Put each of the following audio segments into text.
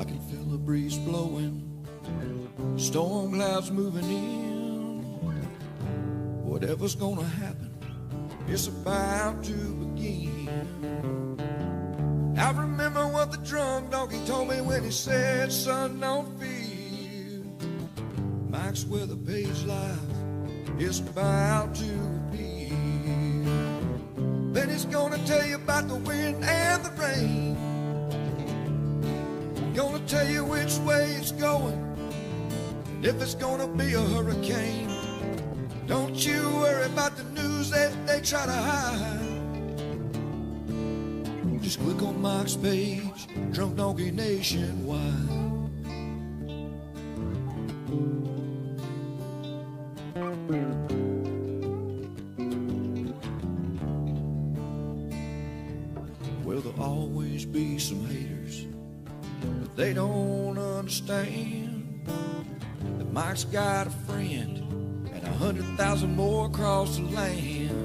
can feel the breeze blowing, storm clouds moving in. Whatever's gonna happen, it's about to begin. I remember what the drunk donkey told me when he said, son, don't fear. Mike's where the page lies, it's about to appear. Then he's gonna tell you about the wind and the rain. Gonna tell you which way it's going, and if it's gonna be a hurricane. Don't you worry about the news that they try to hide. Just click on Mike's page, Drunk Donkey Nationwide. Well, there'll always be some haters, but they don't understand that Mike's got a friend and 100,000 more across the land.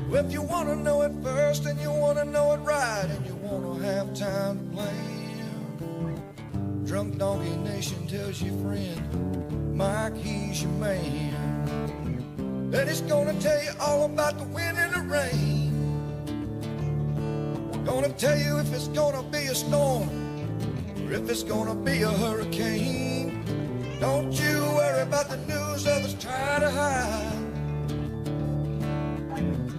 Well, if you want to know it first and you want to know it right and you want to have time to plan, Drunk Donkey Nation tells your friend, Mike, he's your man. Then he's gonna tell you all about the wind and the rain. Gonna tell you if it's gonna be a storm or if it's gonna be a hurricane. Don't you worry about the news others try to hide.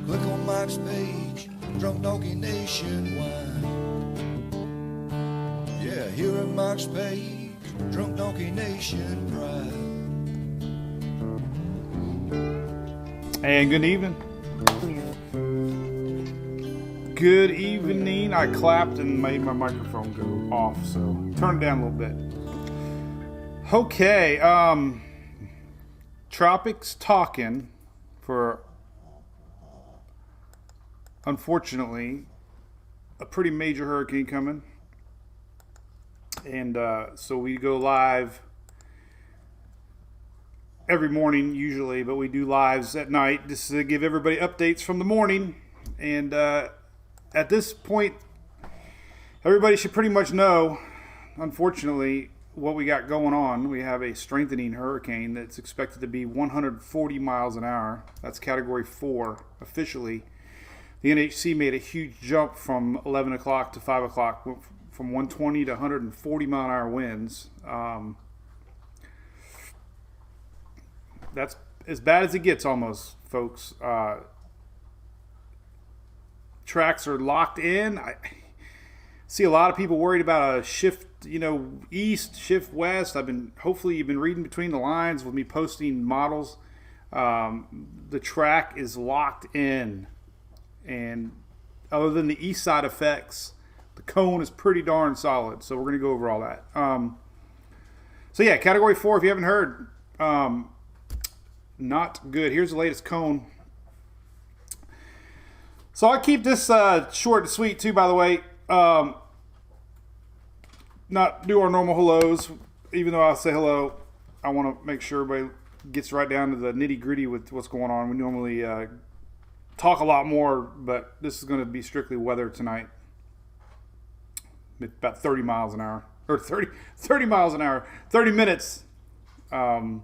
Click on Mike's page, Drunk Donkey Nationwide. Yeah, here at Mike's page, Drunk Donkey Nation pride. And good evening. Good evening. I clapped and made my microphone go off, so turn it down a little bit. Okay, Tropics talking for, unfortunately, a pretty major hurricane coming. And so we go live every morning usually, but we do lives at night just to give everybody updates from the morning. And at this point, everybody should pretty much know, unfortunately, what we got going on. We have a strengthening hurricane that's expected to be 140 miles an hour. That's category 4 officially. The NHC made a huge jump from 11 o'clock to 5 o'clock, from 120 to 140 mile an hour winds. That's as bad as it gets almost, folks. Tracks are locked in. I see a lot of people worried about a shift, east, shift west. Hopefully you've been reading between the lines with me posting models. The track is locked in, and other than the east side effects, the cone is pretty darn solid. So we're going to go over all that. So yeah, category 4, if you haven't heard, not good. Here's the latest cone. So I keep this short and sweet too, by the way. Not do our normal hellos. Even though I'll say hello, I want to make sure everybody gets right down to the nitty gritty with what's going on. We normally talk a lot more, but this is going to be strictly weather tonight. About 30 miles an hour. Or 30 miles an hour. 30 minutes. And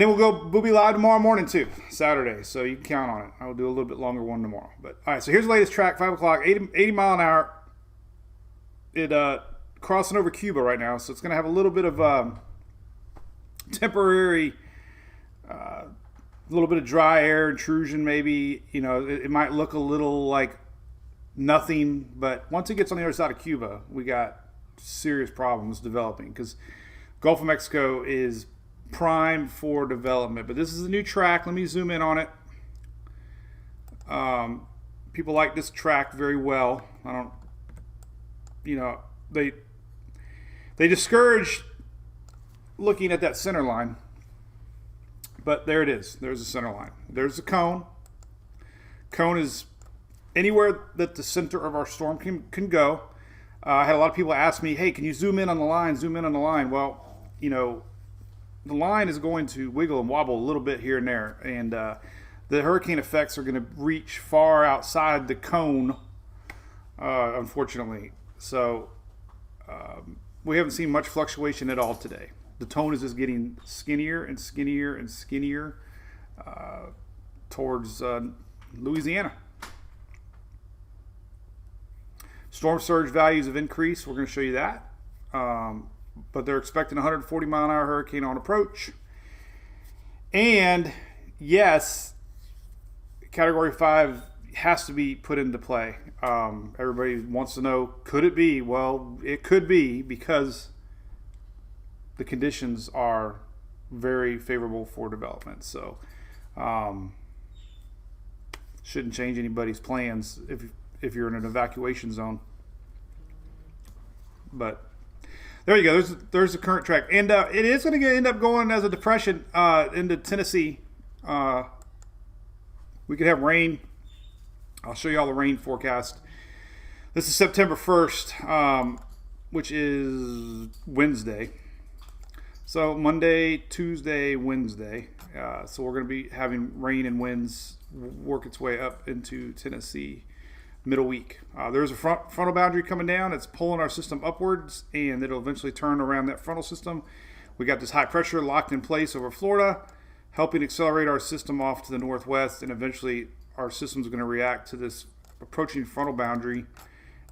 then we'll be live tomorrow morning too, Saturday. So you can count on it. I'll do a little bit longer one tomorrow. But all right, so here's the latest track, 5 o'clock, 80 mile an hour. It crossing over Cuba right now, so it's going to have a little bit of temporary, little bit of dry air intrusion maybe. It might look a little like nothing, but once it gets on the other side of Cuba, we got serious problems developing because Gulf of Mexico is prime for development. But this is a new track. Let me zoom in on it. People like this track very well. They discourage looking at that center line, but there it is. There's the center line. There's the cone. Cone is anywhere that the center of our storm can go. I had a lot of people ask me, hey, can you zoom in on the line? Zoom in on the line. Well, the line is going to wiggle and wobble a little bit here and there, and the hurricane effects are going to reach far outside the cone, unfortunately. So we haven't seen much fluctuation at all today. The tone is just getting skinnier and skinnier and skinnier towards Louisiana. Storm surge values have increased. We're going to show you that. But they're expecting 140 mile an hour hurricane on approach. And yes, Category 5 has to be put into play. Everybody wants to know, could it be? Well, it could be, because the conditions are very favorable for development. So shouldn't change anybody's plans if you're in an evacuation zone. But there you go. There's the current track, and it is going to end up going as a depression into Tennessee. We could have rain. I'll show you all the rain forecast. This is September 1st, which is Wednesday. So Monday, Tuesday, Wednesday. So we're going to be having rain and winds work its way up into Tennessee middle week. There's a frontal boundary coming down. It's pulling our system upwards, and it'll eventually turn around that frontal system. We got this high pressure locked in place over Florida, helping accelerate our system off to the northwest, and eventually our system's going to react to this approaching frontal boundary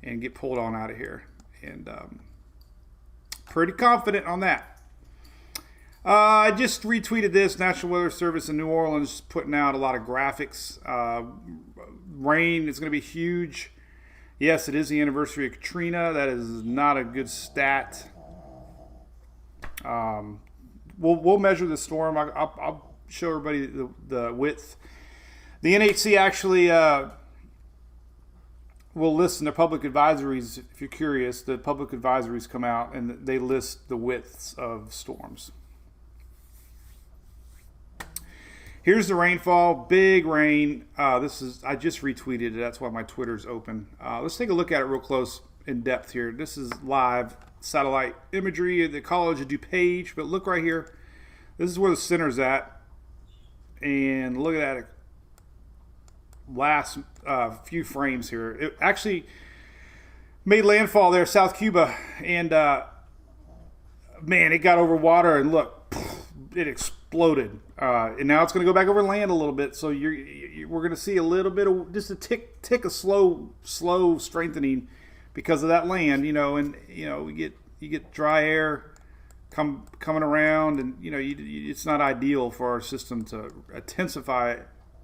and get pulled on out of here. And pretty confident on that. I just retweeted this. National Weather Service in New Orleans putting out a lot of graphics. Rain is going to be huge. Yes, it is the anniversary of Katrina. That is not a good stat. We'll measure the storm. I'll show everybody the width. The NHC actually will list in their public advisories, if you're curious. The public advisories come out and they list the widths of storms. Here's the rainfall, big rain. I just retweeted it. That's why my Twitter's open. Let's take a look at it real close in depth here. This is live satellite imagery at the College of DuPage. But look right here. This is where the center's at. And look at that last few frames here. It actually made landfall there, South Cuba. And, man, it got over water. And look, it exploded. And now it's going to go back over land a little bit, so we're going to see a little bit of just a tick of slow strengthening because of that land, and you get dry air coming around, and it's not ideal for our system to intensify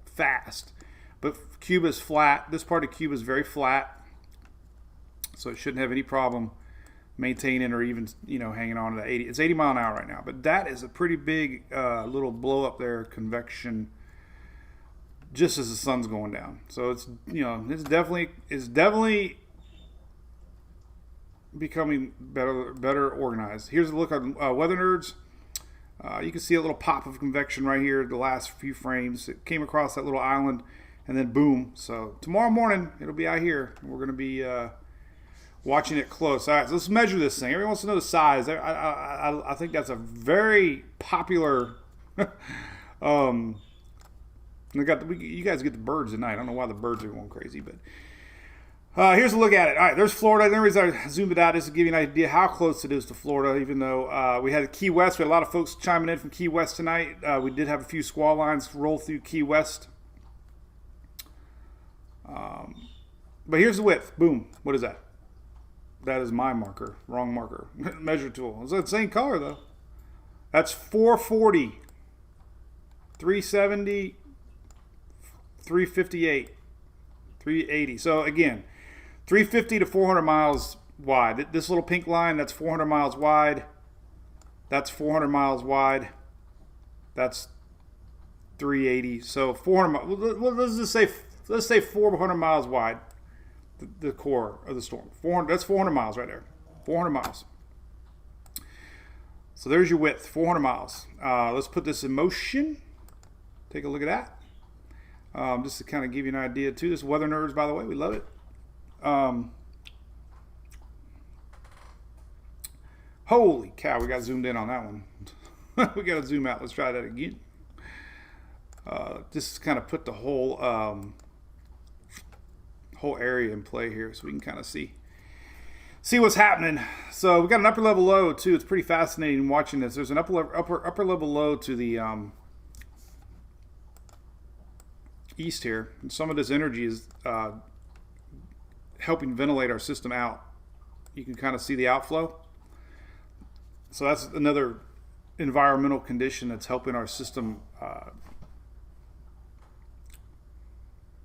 fast. But Cuba's flat. This part of Cuba is very flat, so it shouldn't have any problem maintaining or even hanging on to that 80. It's 80 mile an hour right now, but that is a pretty big little blow up there, convection, just as the sun's going down. So it's definitely becoming better organized. Here's a look on Weather Nerds. You can see a little pop of convection right here. The last few frames, it came across that little island, and then boom. So tomorrow morning it'll be out here, and we're going to be watching it close. All right, so let's measure this thing. Everyone wants to know the size. I think that's a very popular. You guys get the birds tonight. I don't know why the birds are going crazy, but here's a look at it. All right, there's Florida. The reason I zoomed it out is to give you an idea how close it is to Florida. Even though we had Key West, we had a lot of folks chiming in from Key West tonight. We did have a few squall lines roll through Key West. But here's the width. Boom. What is that? That is my marker. Wrong marker. Measure tool. It's the same color, though. That's 440, 370, 358, 380. So, again, 350 to 400 miles wide. This little pink line, that's 400 miles wide. That's 400 miles wide. That's 380. So, 400 miles. Well, let's say 400 miles wide. The core of the storm. 400. That's 400 miles right there. 400 miles. So there's your width, 400 miles. Let's put this in motion. Take a look at that. Just to kind of give you an idea too. This is Weather Nerds, by the way. We love it. Holy cow, we got zoomed in on that one. We got to zoom out. Let's try that again. Just kind of put the whole area in play here so we can kind of see. see what's happening. So we got an upper level low too. It's pretty fascinating watching this. There's an upper level low to the east here, and some of this energy is helping ventilate our system out. You can kind of see the outflow. So that's another environmental condition that's helping our system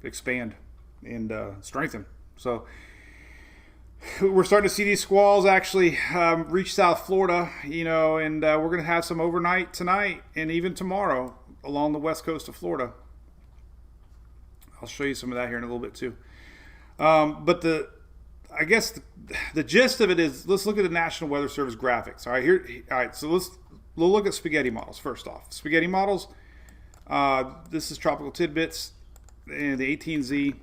expand and strengthen. So we're starting to see these squalls actually reach South Florida, and we're going to have some overnight tonight and even tomorrow along the west coast of Florida. I'll show you some of that here in a little bit too. But I guess the gist of it is, let's look at the National Weather Service graphics. All right, so we'll look at spaghetti models first off. Spaghetti models. This is Tropical Tidbits and the 18Z.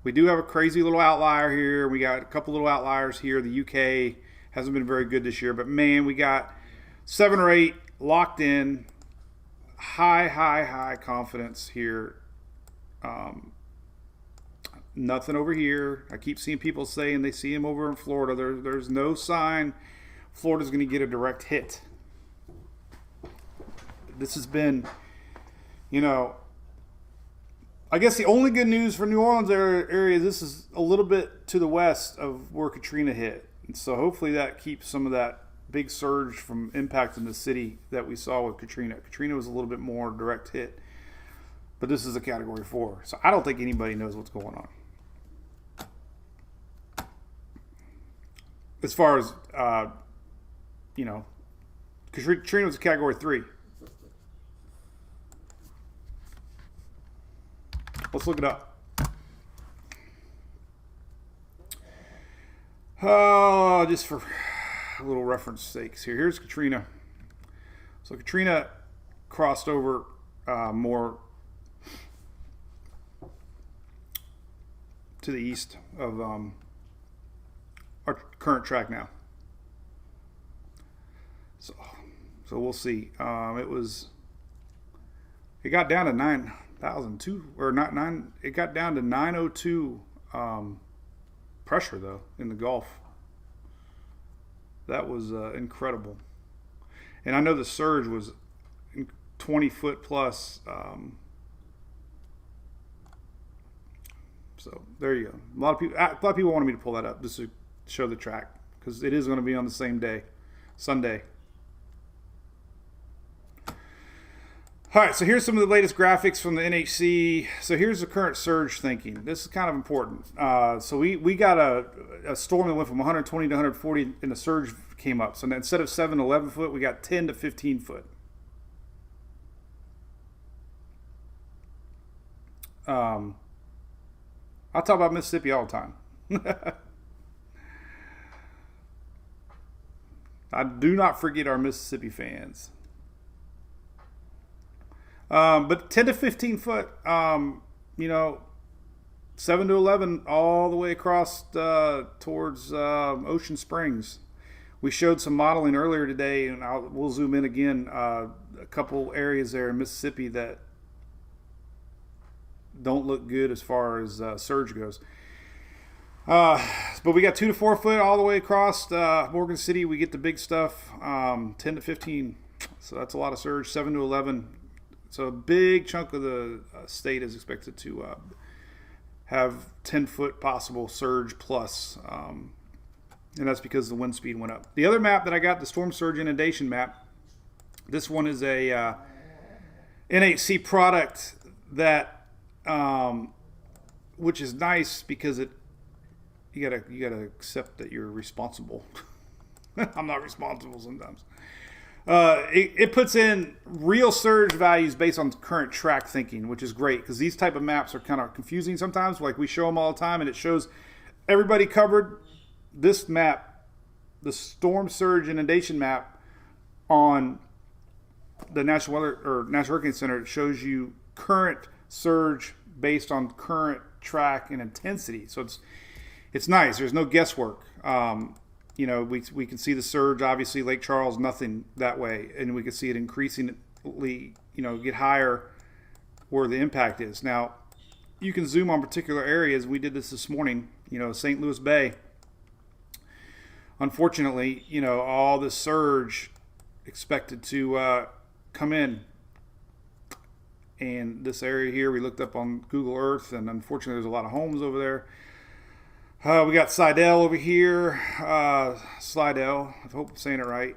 We do have a crazy little outlier here. We got a couple little outliers here. The UK hasn't been very good this year, but man, we got 7 or 8 locked in. High confidence here. Nothing over here. I keep seeing people saying they see him over in Florida. There's no sign Florida's going to get a direct hit. This has been, I guess the only good news for New Orleans area, this is a little bit to the west of where Katrina hit. And so hopefully that keeps some of that big surge from impacting the city that we saw with Katrina. Katrina was a little bit more direct hit, but this is a Category 4. So I don't think anybody knows what's going on. As far as, Katrina was a Category 3. Let's look it up. Just for a little reference sakes here. Here's Katrina. So Katrina crossed over more to the east of our current track now. So we'll see. It got down to 9,002 or not 9. It got down to 902 pressure though in the Gulf. That was incredible. And I know the surge was 20 foot plus. So there you go. A lot of people wanted me to pull that up just to show the track because it is going to be on the same day, Sunday. All right, so here's some of the latest graphics from the NHC. So here's the current surge thinking. This is kind of important. So we got a storm that went from 120 to 140, and the surge came up. So instead of 7 to 11 foot, we got 10 to 15 foot. I talk about Mississippi all the time. I do not forget our Mississippi fans. But 10 to 15 foot, 7 to 11 all the way across towards Ocean Springs. We showed some modeling earlier today, and we'll zoom in again. A couple areas there in Mississippi that don't look good as far as surge goes. But we got 2 to 4 foot all the way across Morgan City. We get the big stuff, 10 to 15. So that's a lot of surge. 7 to 11. So a big chunk of the state is expected to have 10 foot possible surge plus. And that's because the wind speed went up. The other map that I got, the storm surge inundation map, this one is a NHC product that, which is nice because you gotta accept that you're responsible. I'm not responsible sometimes. It puts in real surge values based on current track thinking, which is great because these type of maps are kind of confusing sometimes. Like we show them all the time, and it shows everybody covered. This map, the storm surge inundation map on the National Hurricane Center, it shows you current surge based on current track and intensity. So it's nice. There's no guesswork. We can see the surge, obviously, Lake Charles, nothing that way. And we can see it increasingly, get higher where the impact is. Now, you can zoom on particular areas. We did this morning, St. Louis Bay. unfortunately, all this surge expected to come in. And this area here, we looked up on Google Earth, and unfortunately there's a lot of homes over there. We got Slidell over here. Slidell, I hope I'm saying it right.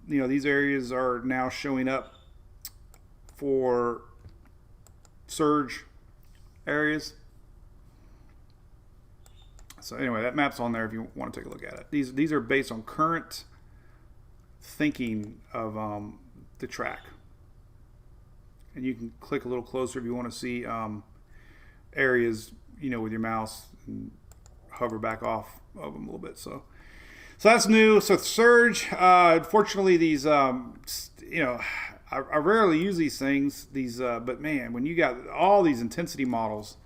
These areas are now showing up for surge areas. So anyway, that map's on there if you want to take a look at it. These are based on current thinking of the track. And you can click a little closer if you want to see areas, with your mouse, and hover back off of them a little bit. So that's new. So surge, unfortunately, these, I rarely use these things. But man, when you got all these intensity models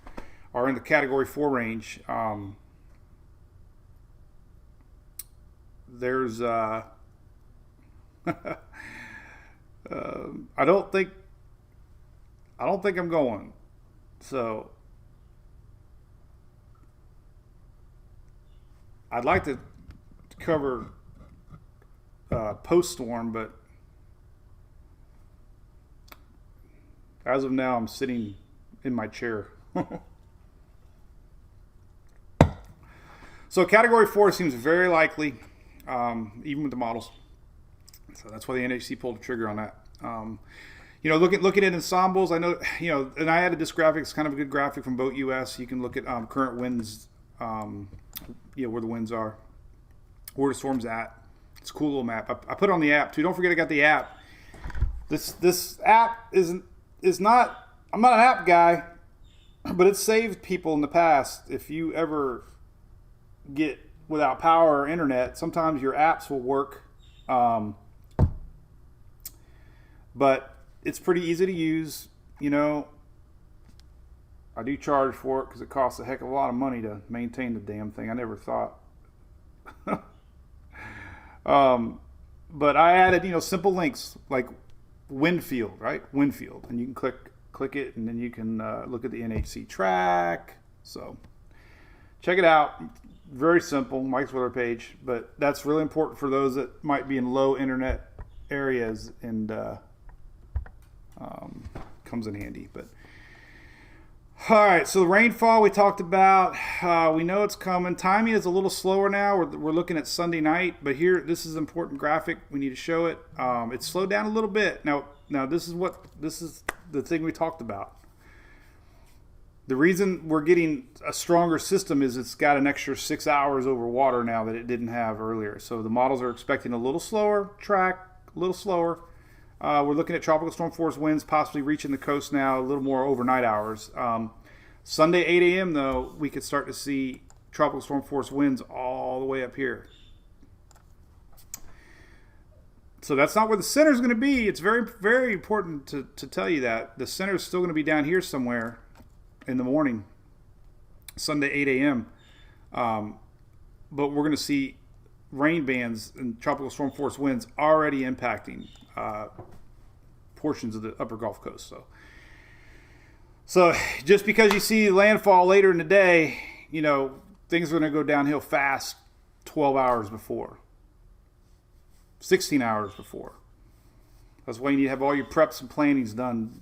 are in the category 4 range, there's, I don't think I'm going. So I'd like to cover post-storm, but as of now, I'm sitting in my chair. So category 4 seems very likely, even with the models. So that's why the NHC pulled the trigger on that. Looking at ensembles, I know, and I added this graphic. It's kind of a good graphic from Boat US. You can look at current winds, where the winds are, where the storm's at. It's a cool little map. I put it on the app too. Don't forget I got the app. This app is not. I'm not an app guy, but it's saved people in the past. If you ever get without power or internet, sometimes your apps will work, but it's pretty easy to use. I do charge for it because it costs a heck of a lot of money to maintain the damn thing. I never thought. But I added, simple links like Windfield, right? Windfield. And you can click it, and then you can look at the NHC track. So check it out. Very simple, Mike's weather page. But that's really important for those that might be in low internet areas, and comes in handy. But all right, so the rainfall we talked about, we know it's coming. Timing is a little slower now. We're looking at Sunday night, but here, this is an important graphic. We need to show it. It's slowed down a little bit. Now this is the thing we talked about. The reason we're getting a stronger system is it's got an extra 6 hours over water now that it didn't have earlier. So the models are expecting a little slower track, a little slower. We're looking at tropical storm force winds possibly reaching the coast now, a little more overnight hours. Sunday 8 a.m. though, we could start to see tropical storm force winds all the way up here. So that's not where the center is going to be. It's very, very important to tell you that. The center is still going to be down here somewhere in the morning, Sunday 8 a.m. But we're going to see rain bands and tropical storm force winds already impacting portions of the upper Gulf Coast. So just because you see landfall later in the day, things are going to go downhill fast 12 hours before, 16 hours before. That's why you need to have all your preps and plannings done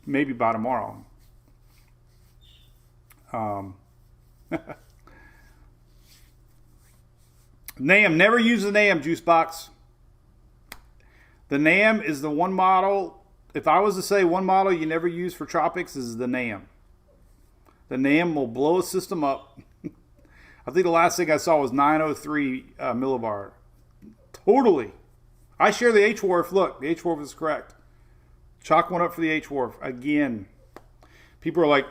maybe by tomorrow. NAM, never use the NAM juice box. The NAM is the one model. If I was to say one model you never use for tropics, is the NAM. The NAM will blow a system up. I think the last thing I saw was 903 millibar. Totally. I share the H-Wharf. Look, the H-Wharf is correct. Chalk one up for the H-Wharf. Again. People are like,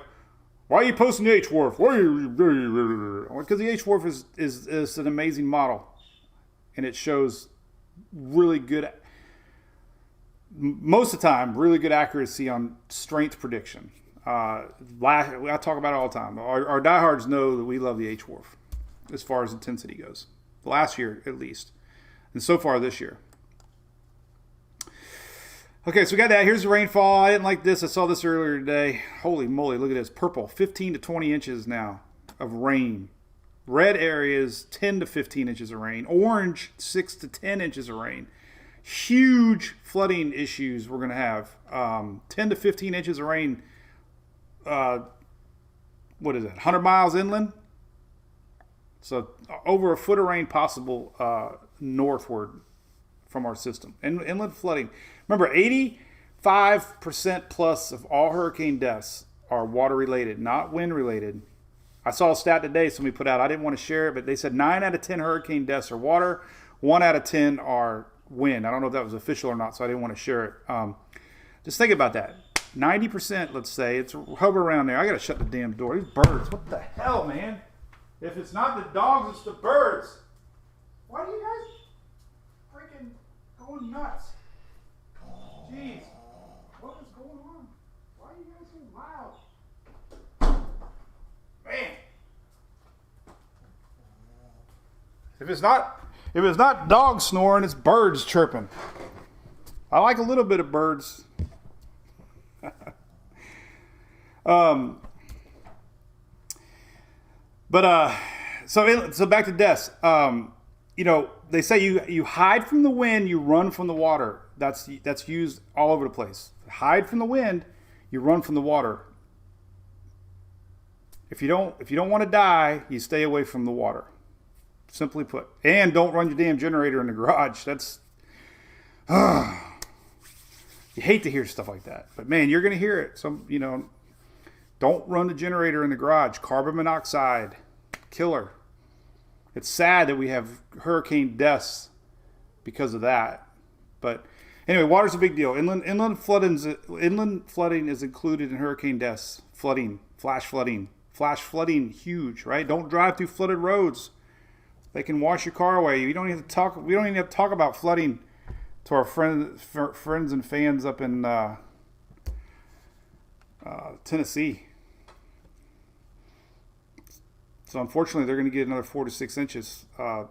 why are you posting the H-Wharf? Because the H-Wharf is an amazing model. And it shows really good, most of the time, really good accuracy on strength prediction. I talk about it all the time. Our diehards know that we love the H-Wharf as far as intensity goes. Last year, at least. And so far this year. Okay, so we got that. Here's the rainfall. I didn't like this. I saw this earlier today. Holy moly, look at this. Purple, 15 to 20 inches now of rain. Red areas, 10 to 15 inches of rain. Orange, 6 to 10 inches of rain. Huge flooding issues we're going to have. 10 to 15 inches of rain. What is it? 100 miles inland. So over a foot of rain possible northward from our system. Inland flooding. Remember, 85% plus of all hurricane deaths are water related, not wind related. I saw a stat today somebody put out. I didn't want to share it, but they said 9 out of 10 hurricane deaths are water. 1 out of 10 are wind. I don't know if that was official or not, so I didn't want to share it. Just think about that. 90%, let's say, it's hover around there. I got to shut the damn door. These birds, what the hell, man? If it's not the dogs, it's the birds. Why are you guys freaking going nuts? Jeez. What is going on? Why are you guys so loud? Man. If it's not dogs snoring, it's birds chirping. I like a little bit of birds. So back to deaths. They say you hide from the wind, you run from the water. That's used all over the place. Hide from the wind, you run from the water. If you don't want to die, you stay away from the water. Simply put. And don't run your damn generator in the garage. That's you hate to hear stuff like that. But man, you're gonna hear it. Don't run the generator in the garage. Carbon monoxide, killer. It's sad that we have hurricane deaths because of that. But anyway, water's a big deal. Inland flooding is included in hurricane deaths. Flash flooding, huge, right? Don't drive through flooded roads. They can wash your car away. We don't even have to talk about flooding to our friends and fans up in Tennessee. So unfortunately, they're going to get another 4 to 6 inches.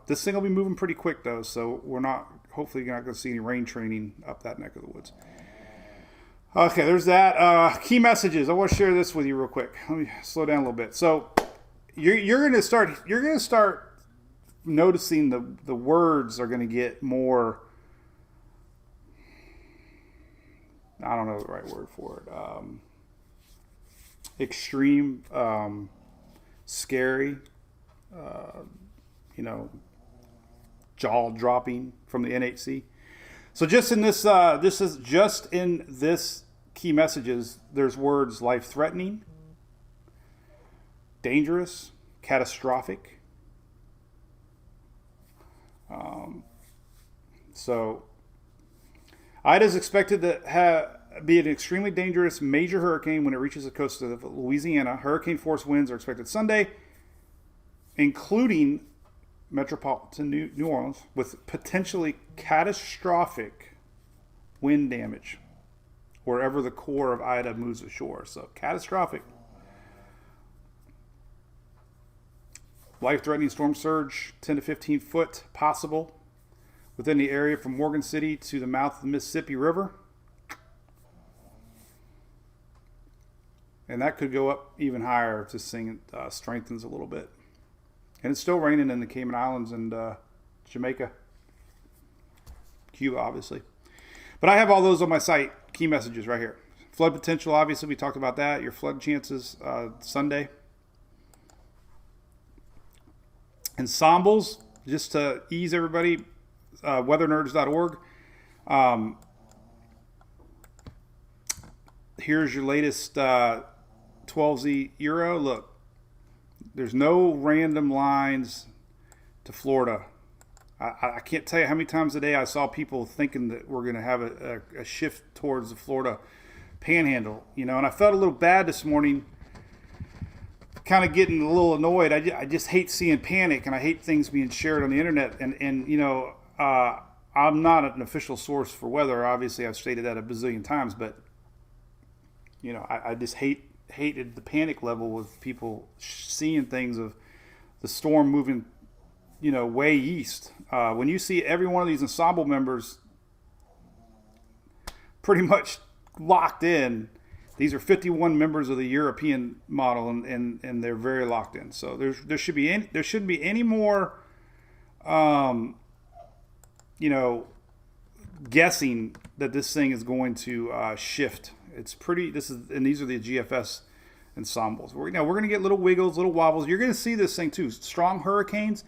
This thing will be moving pretty quick, though, so hopefully you're not going to see any rain training up that neck of the woods. Okay, there's that. Key messages. I want to share this with you real quick. Let me slow down a little bit. So you're going to start noticing the words are going to get more. I don't know the right word for it. Extreme, scary, jaw dropping from the NHC. So just in this, key messages, there's words life-threatening, dangerous, catastrophic. So Ida is expected to be an extremely dangerous major hurricane when it reaches the coast of Louisiana. Hurricane force winds are expected Sunday, including metropolitan New Orleans, with potentially catastrophic wind damage wherever the core of Ida moves ashore. So catastrophic. Life-threatening storm surge, 10 to 15 foot possible within the area from Morgan City to the mouth of the Mississippi River. And that could go up even higher if this thing strengthens a little bit. And it's still raining in the Cayman Islands and Jamaica. Cuba, obviously. But I have all those on my site. Key messages right here. Flood potential, obviously, we talked about that. Your flood chances Sunday. Ensembles, just to ease everybody, weathernerds.org. Here's your latest 12Z Euro. Look, there's no random lines to Florida. I can't tell you how many times a day I saw people thinking that we're going to have a shift towards the Florida panhandle, and I felt a little bad this morning, kind of getting a little annoyed. I just hate seeing panic, and I hate things being shared on the internet. And I'm not an official source for weather. Obviously, I've stated that a bazillion times, but I just hated the panic level with people seeing things of the storm moving, way east. When you see every one of these ensemble members pretty much locked in, These are 51 members of the European model, and they're very locked in. So there shouldn't be any more, guessing that this thing is going to shift. It's pretty. And these are the GFS ensembles. We're going to get little wiggles, little wobbles. You're going to see this thing too. Strong hurricanes.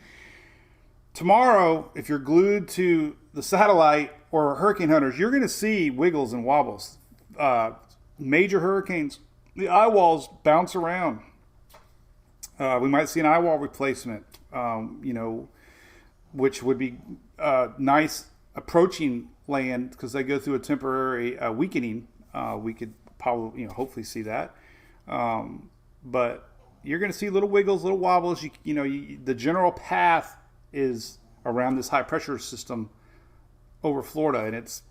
Tomorrow, if you're glued to the satellite or Hurricane Hunters, you're going to see wiggles and wobbles. Major hurricanes, the eye walls bounce around. We might see an eye wall replacement, which would be nice approaching land because they go through a temporary weakening. We could probably, hopefully see that. But you're going to see little wiggles, little wobbles. The general path is around this high pressure system over Florida, and it's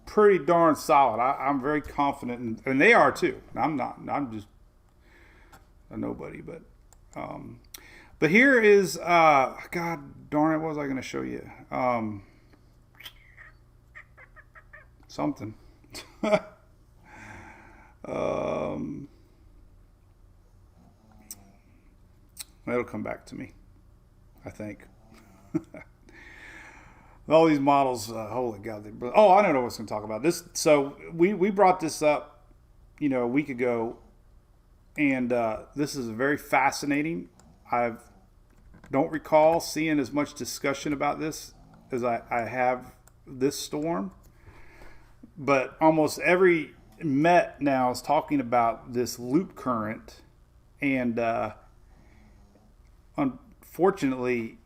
pretty darn solid. I'm very confident, and they are too. I'm not. I'm just a nobody, but here is God darn it. What was I going to show you? Something. It'll come back to me, I think. All these models, holy God! I don't know what I was going to talk about. This. So we brought this up, a week ago, and this is very fascinating. I don't recall seeing as much discussion about this as I have this storm, but almost every Met now is talking about this loop current, and unfortunately,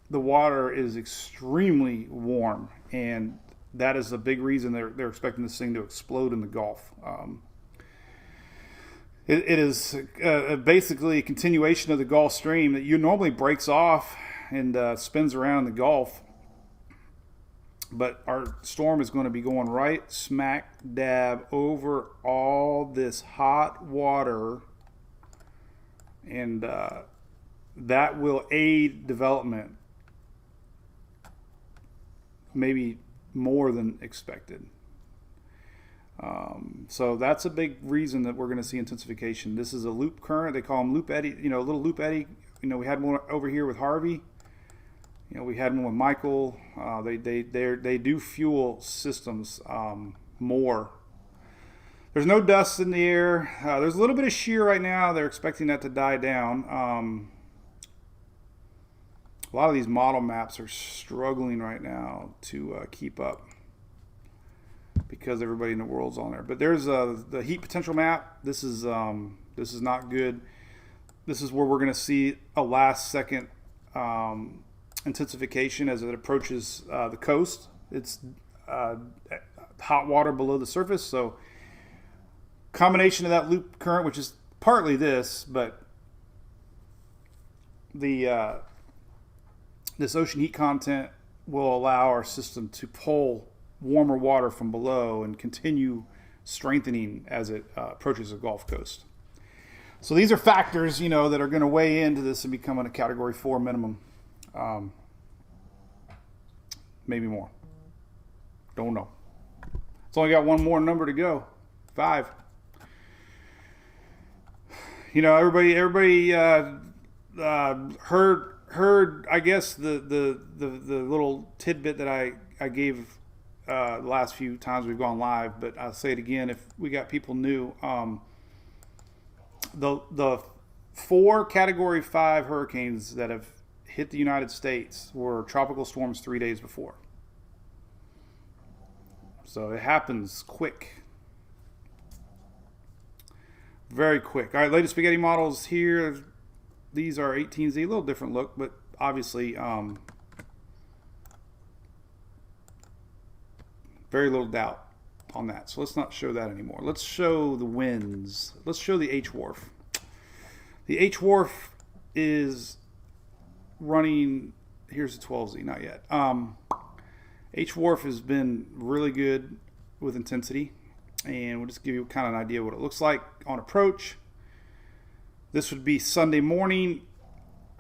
the water is extremely warm, and that is a big reason they're expecting this thing to explode in the Gulf. It is basically a continuation of the Gulf Stream that normally breaks off and spins around in the Gulf. But our storm is going to be going right smack dab over all this hot water, and that will aid development maybe more than expected. So that's a big reason that we're going to see intensification. This is a loop current. They call them loop eddy, a little loop eddy. We had one over here with Harvey. We had one with Michael. They do fuel systems more. There's no dust in the air. There's a little bit of shear right now. They're expecting that to die down. A lot of these model maps are struggling right now to keep up because everybody in the world's on there. But there's the heat potential map. This is not good. This is where we're going to see a last second intensification as it approaches the coast. It's hot water below the surface, so combination of that loop current, which is partly this, but the this ocean heat content will allow our system to pull warmer water from below and continue strengthening as it approaches the Gulf Coast. So these are factors, that are going to weigh into this and becoming a Category 4 minimum. Maybe more. Don't know. It's only got one more number to go. 5. Everybody heard, I guess, the little tidbit that I gave the last few times we've gone live, but I'll say it again if we got people new. The 4 Category 5 hurricanes that have hit the United States were tropical storms 3 days before. So it happens quick. Very quick. All right, latest spaghetti models here. These are 18Z, a little different look, but obviously very little doubt on that. So let's not show that anymore. Let's show the winds. Let's show the H-Wharf. The H-Wharf is running, here's the 12Z, not yet. H-Wharf has been really good with intensity, and we'll just give you kind of an idea what it looks like on approach. This would be Sunday morning,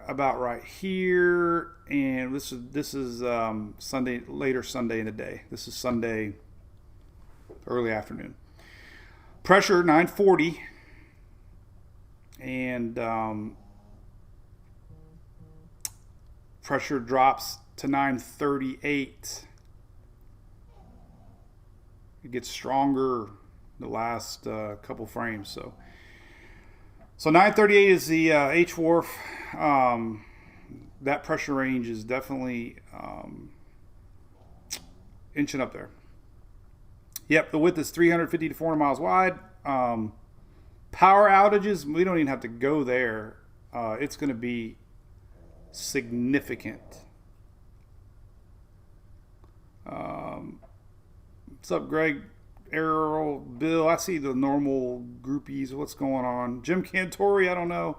about right here, and this is later Sunday in the day. This is Sunday early afternoon. Pressure 940, and pressure drops to 938. It gets stronger the last couple frames. So 938 is the H-Wharf. That pressure range is definitely inching up there. Yep, the width is 350 to 400 miles wide. Power outages, we don't even have to go there. It's going to be significant. What's up, Greg, Errol, Bill? I see the normal groupies. What's going on? Jim Cantori, I don't know.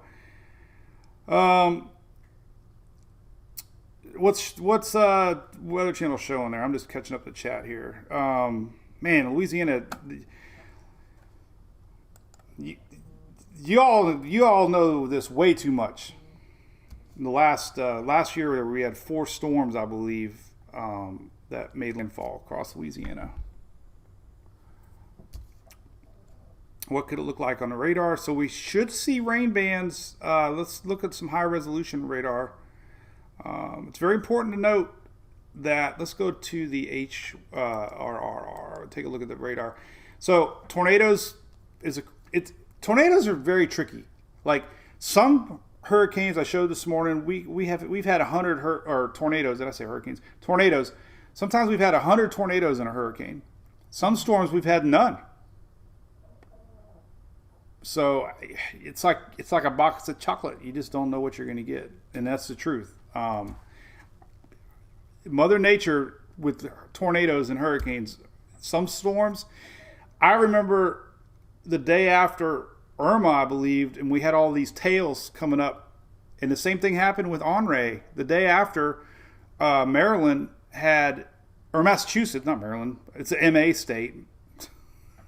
What's Weather Channel showing there? I'm just catching up the chat here. Man, Louisiana. You all know this way too much. In the last year, we had 4 storms, I believe, that made landfall across Louisiana. What could it look like on the radar? So we should see rain bands. Let's look at some high resolution radar. It's very important to note that, let's go to the HRRR, take a look at the radar. So tornadoes tornadoes are very tricky. Like some hurricanes I showed this morning, we've had 100 tornadoes. Did I say hurricanes? Tornadoes. Sometimes we've had 100 tornadoes in a hurricane. Some storms we've had none. So it's like a box of chocolate. You just don't know what you're going to get, and that's the truth. Mother Nature with tornadoes and hurricanes. Some storms, I remember the day after Irma, I believed, and we had all these tails coming up, and the same thing happened with Henri. The day after, Maryland had, or Massachusetts, not Maryland, it's an MA state.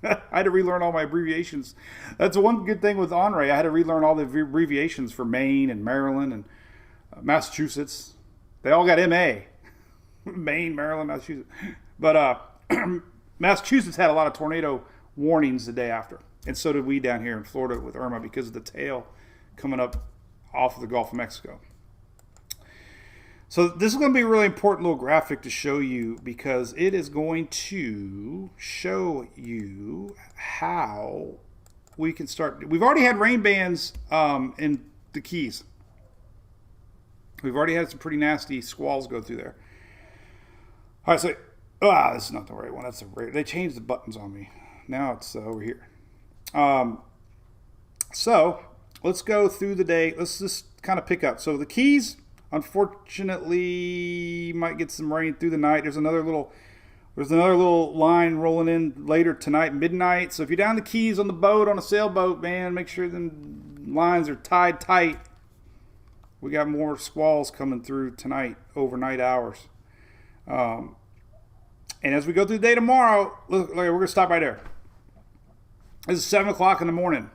I had to relearn all my abbreviations. That's one good thing with Henri. I had to relearn all the abbreviations for Maine and Maryland and Massachusetts. They all got MA. Maine, Maryland, Massachusetts. But Massachusetts had a lot of tornado warnings the day after. And so did we down here in Florida with Irma because of the tail coming up off of the Gulf of Mexico. So this is going to be a really important little graphic to show you, because it is going to show you how we can start. We've already had rain bands in the Keys. We've already had some pretty nasty squalls go through there. All right, so this is not the right one. That's the right. They changed the buttons on me. Now it's over here. So let's go through the day. Let's just kind of pick up. So the Keys, unfortunately, might get some rain through the night. There's another little line rolling in later tonight, midnight. So if you're down the Keys on the boat, on a sailboat, man, make sure the lines are tied tight. We got more squalls coming through tonight, overnight hours. And as we go through the day tomorrow, look, we're going to stop right there. This is 7 o'clock in the morning.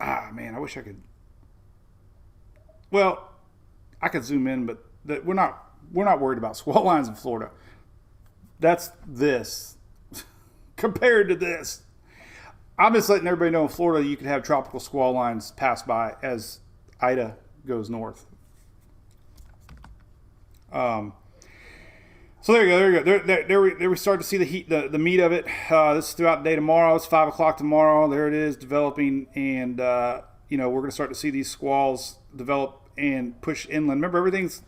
Man, I wish I could. Well, I could zoom in, but we're not worried about squall lines in Florida. That's this compared to this. I'm just letting everybody know in Florida you can have tropical squall lines pass by as Ida goes north. So there you go. There we start to see the heat, the meat of it. This is throughout the day tomorrow. It's 5 o'clock tomorrow. There it is developing, and we're going to start to see these squalls develop and push inland. Remember,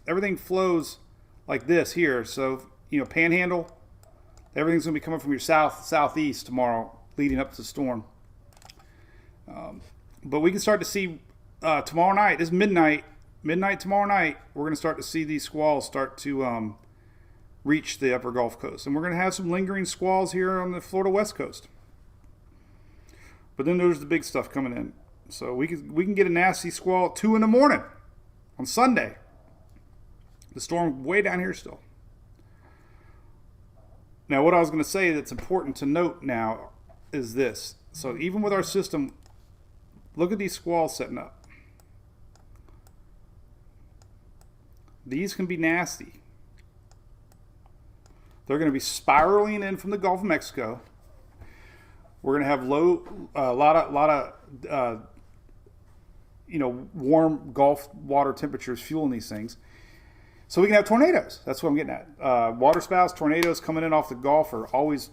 everything flows like this here. So Panhandle, everything's going to be coming from your southeast tomorrow, leading up to the storm. But we can start to see tomorrow night. This is midnight tomorrow night. We're going to start to see these squalls start to reach the upper Gulf Coast. And we're going to have some lingering squalls here on the Florida West Coast. But then there's the big stuff coming in. So we can get a nasty squall at 2 in the morning on Sunday. The storm way down here still. Now, what I was going to say that's important to note now is this. So even with our system, look at these squalls setting up. These can be nasty. They're going to be spiraling in from the Gulf of Mexico. We're going to have a lot of warm Gulf water temperatures fueling these things. So we can have tornadoes. That's what I'm getting at. Water spouts, tornadoes coming in off the Gulf are always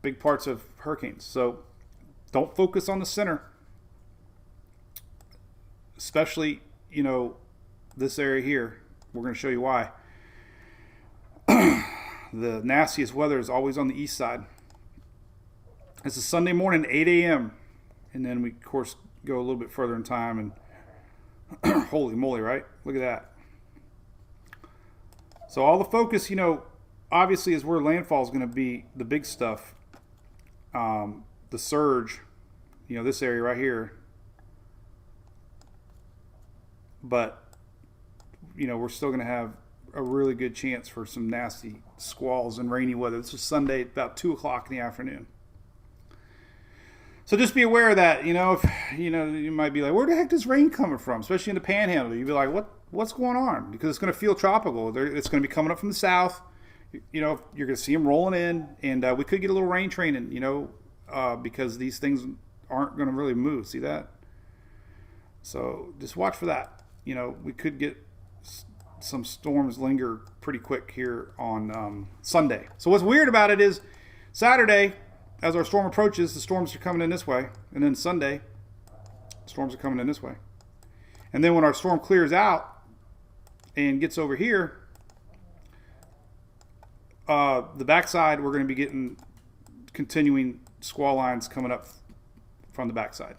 big parts of hurricanes. So don't focus on the center, especially, this area here. We're going to show you why. The nastiest weather is always on the east side. It's a Sunday morning, 8 a.m. And then we, of course, go a little bit further in time. And holy moly, right? Look at that. So all the focus, obviously is where landfall is going to be the big stuff. The surge, this area right here. But, we're still going to have a really good chance for some nasty squalls and rainy weather. This is Sunday, about 2 o'clock in the afternoon. So just be aware of that, if, you might be like, where the heck is rain coming from? Especially in the panhandle. You'd be like, what's going on? Because it's going to feel tropical. It's going to be coming up from the south. You're going to see them rolling in, and we could get a little rain training, because these things aren't going to really move. See that? So just watch for that. We could get some storms linger pretty quick here on Sunday. So what's weird about it is Saturday, as our storm approaches, the storms are coming in this way. And then Sunday, storms are coming in this way. And then when our storm clears out and gets over here, the backside, we're going to be getting continuing squall lines coming up from the backside.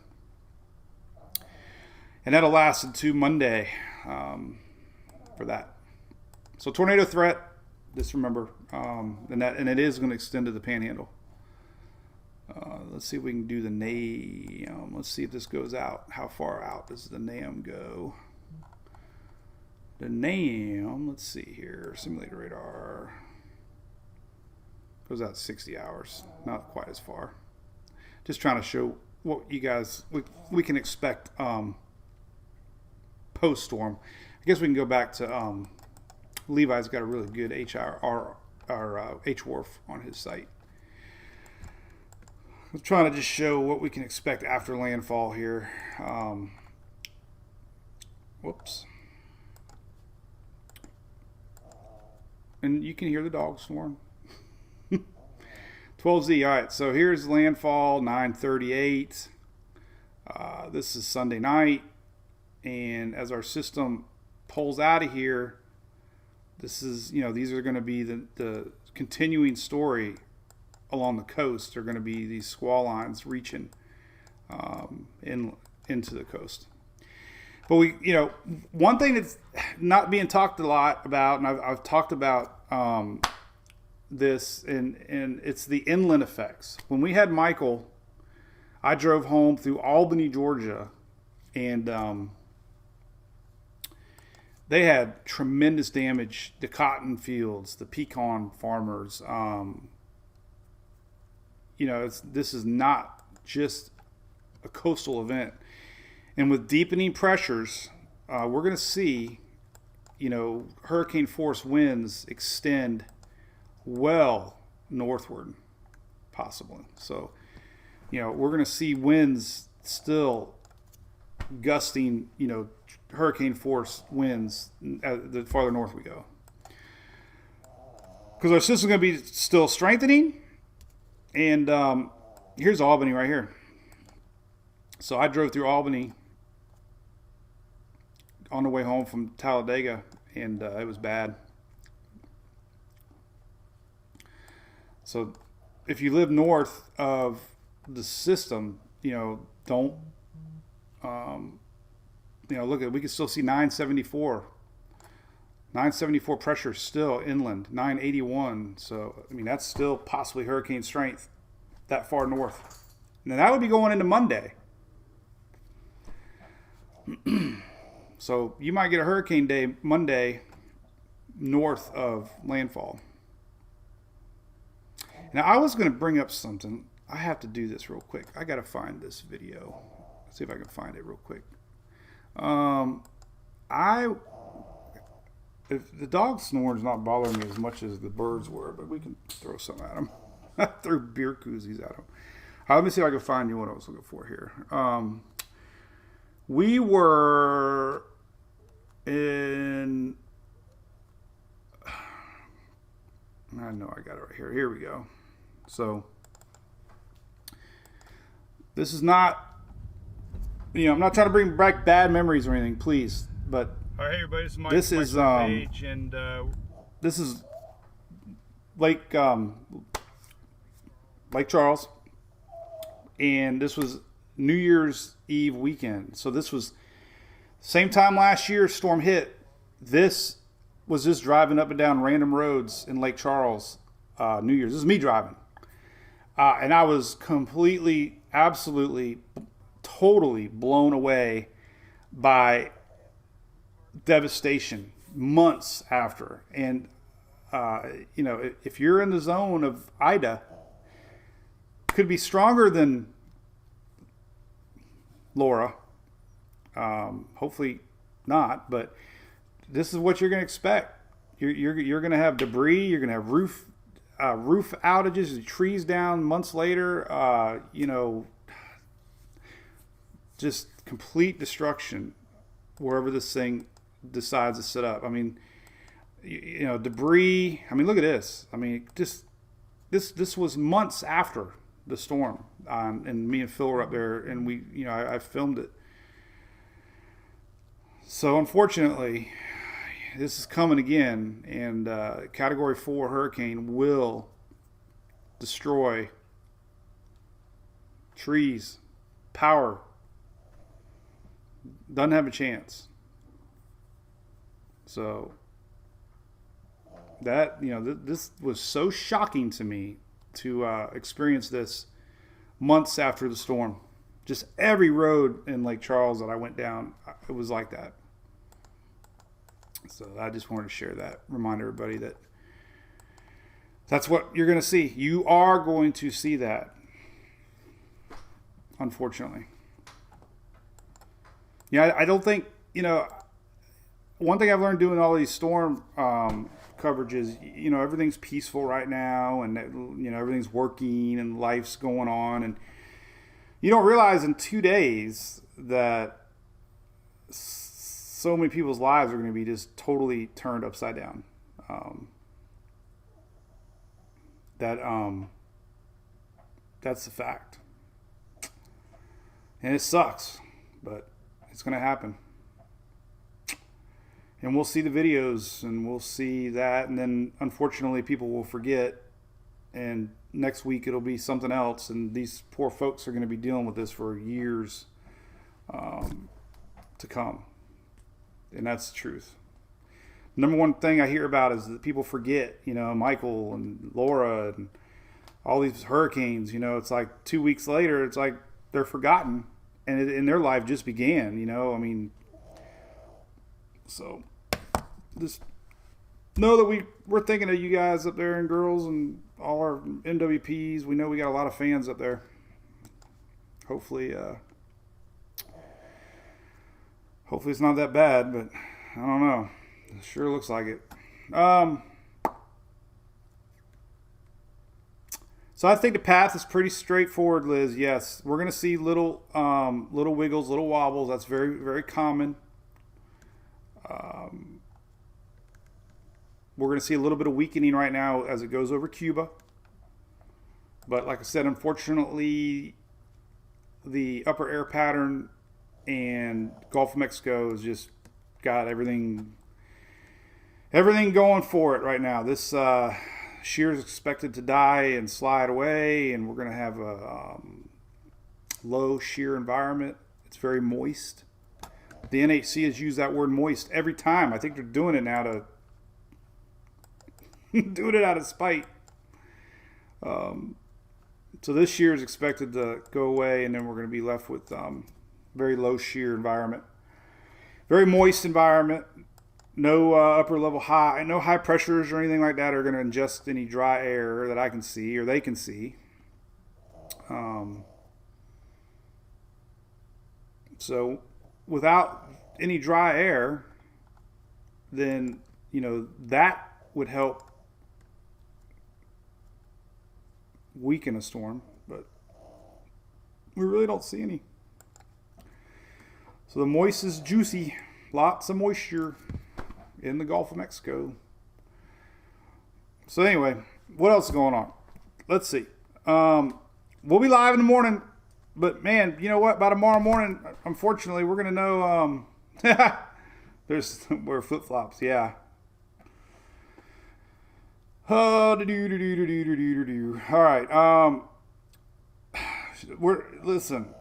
And that'll last until Monday for that. So tornado threat, just remember, and it is going to extend to the panhandle. Let's see if we can do the NAM. Let's see if this goes out. How far out does the NAM go? The NAM, let's see here. Simulated radar. Goes out 60 hours. Not quite as far. Just trying to show what you guys, we can expect post-storm. I guess we can go back to Levi's got a really good HWRF on his site. I'm trying to just show what we can expect after landfall here. Whoops. And you can hear the dogs snoring. 12Z. All right, so here's landfall, 9:38. This is Sunday night. And as our system pulls out of here, this is, these are going to be the continuing story along the coast. Are going to be these squall lines reaching into the coast. But one thing that's not being talked a lot about, and I've talked about this, and it's the inland effects. When we had Michael, I drove home through Albany, Georgia, and they had tremendous damage. The cotton fields, the pecan farmers. This is not just a coastal event. And with deepening pressures, we're going to see, hurricane force winds extend well northward, possibly. So, we're going to see winds still gusting, hurricane force winds the farther north we go. Because our system's going to be still strengthening. And here's Albany right here. So I drove through Albany on the way home from Talladega, and it was bad. So if you live north of the system, don't, look at, we can still see 974. 974 pressure still inland, 981. So, that's still possibly hurricane strength that far north. Now, that would be going into Monday. So, you might get a hurricane day Monday north of landfall. Now, I was going to bring up something. I have to do this real quick. I got to find this video. Let's see if I can find it real quick. If the dog snoring is not bothering me as much as the birds were, but we can throw some at them. Threw beer koozies at them. Let me see if I can find you what I was looking for here. We were in... I know I got it right here. Here we go. So, this is not... I'm not trying to bring back bad memories or anything, please. But all right, hey everybody, this is Page, and this is Lake Charles, and this was New Year's Eve weekend. So this was same time last year storm hit. This was just driving up and down random roads in Lake Charles New Year's. This is me driving, and I was completely, absolutely, totally blown away by devastation months after. And if you're in the zone of Ida, could be stronger than Laura. Hopefully not, but this is what you're going to expect. You're going to have debris. You're going to have roof outages, trees down months later. Just complete destruction wherever this thing decides to sit up. I mean, debris. I mean, look at this. I mean, just this was months after the storm, and me and Phil were up there, and we, I filmed it. So unfortunately, this is coming again, and Category 4 hurricane will destroy trees, power. Doesn't have a chance. So that, this was so shocking to me to experience this months after the storm. Just every road in Lake Charles that I went down, it was like that. So I just wanted to share that, remind everybody that that's what you're going to see. You are going to see that, unfortunately. Yeah, I don't think, one thing I've learned doing all these storm coverages, everything's peaceful right now, and, everything's working and life's going on. And you don't realize in 2 days that so many people's lives are going to be just totally turned upside down. That's the fact. And it sucks, but it's going to happen. And we'll see the videos, and we'll see that, and then unfortunately people will forget, and next week it'll be something else, and these poor folks are going to be dealing with this for years to come. And that's the truth. Number one thing I hear about is that people forget, Michael and Laura and all these hurricanes. It's like 2 weeks later, it's like they're forgotten, and their life just began. So just know that we're thinking of you guys up there, and girls, and all our MWPs. We know we got a lot of fans up there. Hopefully it's not that bad, but I don't know. It sure looks like it. So I think the path is pretty straightforward, Liz. Yes, we're going to see little wiggles, little wobbles. That's very, very common. We're going to see a little bit of weakening right now as it goes over Cuba. But like I said, unfortunately, the upper air pattern and Gulf of Mexico has just got everything going for it right now. This shear is expected to die and slide away, and we're going to have a low shear environment. It's very moist. The NHC has used that word moist every time. I think they're doing it now to doing it out of spite. So this shear is expected to go away, and then we're going to be left with very low shear environment, very moist environment. No upper level high, no high pressures or anything like that are going to ingest any dry air that I can see or they can see. So without any dry air, then that would help weaken a storm, but we really don't see any. So the moist is juicy. Lots of moisture in the Gulf of Mexico. So anyway, what else is going on? Let's see. We'll be live in the morning, but man, you know what? By tomorrow morning, unfortunately, we're going to know we're flip-flops, yeah. All right. Listen.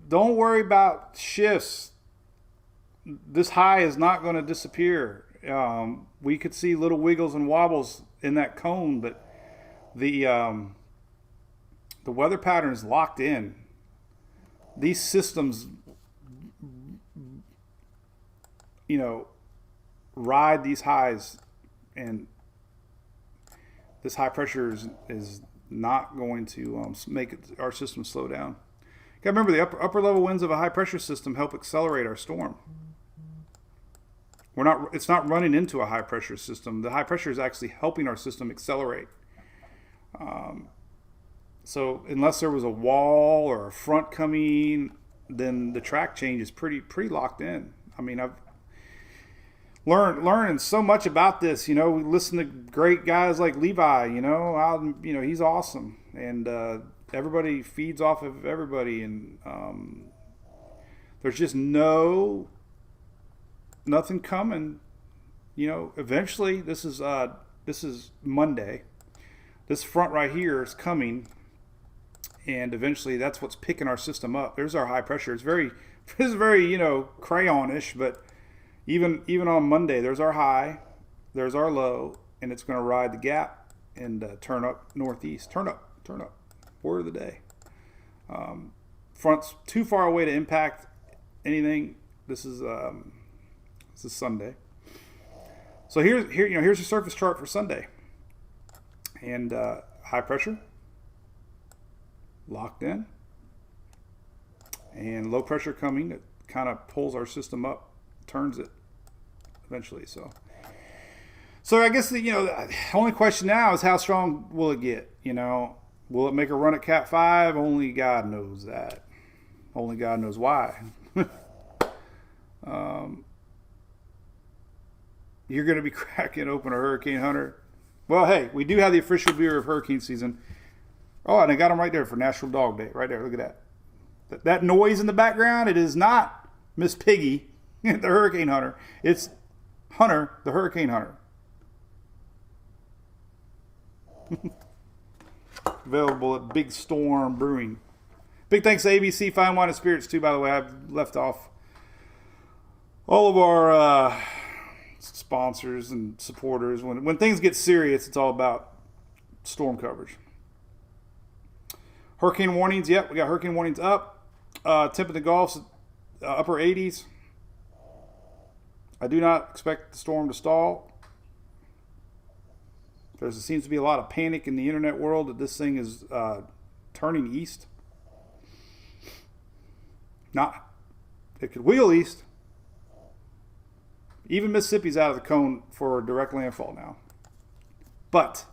Don't worry about shifts. This high is not going to disappear. We could see little wiggles and wobbles in that cone, but the weather pattern is locked in. These systems, ride these highs, and this high pressure is not going to make our system slow down. You gotta remember, the upper level winds of a high pressure system help accelerate our storm. It's not running into a high pressure system. The high pressure is actually helping our system accelerate. So unless there was a wall or a front coming, then the track change is pretty locked in. I mean, I've learning so much about this. We listen to great guys like Levi. He's awesome, and everybody feeds off of everybody, and there's just nothing coming. Eventually, this is Monday. This front right here is coming, and eventually that's what's picking our system up. There's our high pressure. It's very crayonish, but even on Monday, there's our high, there's our low, and it's going to ride the gap and turn up northeast. Turn up. Word of the day. Front's too far away to impact anything. This is Sunday. So here's your surface chart for Sunday. And high pressure locked in, and low pressure coming. It kind of pulls our system up, turns it eventually. So I guess the only question now is, how strong will it get? Will it make a run at Cat 5? Only God knows that. Only God knows why. You're going to be cracking open a Hurricane Hunter. Well, hey, we do have the official beer of hurricane season. Oh, and I got them right there for National Dog Day. Right there. Look at that. That noise in the background, it is not Miss Piggy, the Hurricane Hunter. It's Hunter, the Hurricane Hunter. Available at Big Storm Brewing. Big thanks to ABC Fine Wine and Spirits too, by the way. I've left off all of our sponsors and supporters. When things get serious, it's all about storm coverage. Hurricane warnings. Yep, we got hurricane warnings up. Temp in the Gulf's upper 80s. I do not expect the storm to stall. There seems to be a lot of panic in the internet world that this thing is turning east. It could wheel east. Even Mississippi's out of the cone for direct landfall now. But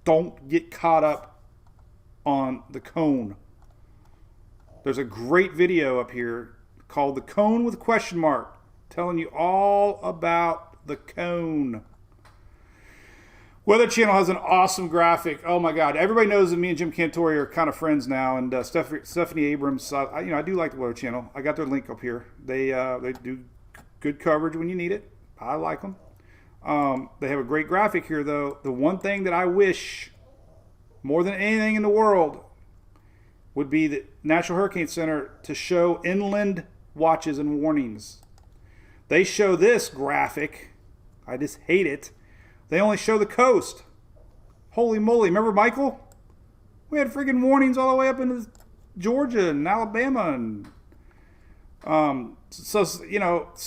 don't get caught up on the cone. There's a great video up here called The Cone with a Question Mark, telling you all about the cone. Weather Channel has an awesome graphic. Oh my God! Everybody knows that me and Jim Cantori are kind of friends now, and Stephanie Abrams. I do like the Weather Channel. I got their link up here. They do good coverage when you need it. I like them. They have a great graphic here, though. The one thing that I wish more than anything in the world would be the National Hurricane Center to show inland watches and warnings. They show this graphic. I just hate it. They only show the coast. Holy moly. Remember Michael? We had freaking warnings all the way up into Georgia and Alabama. And so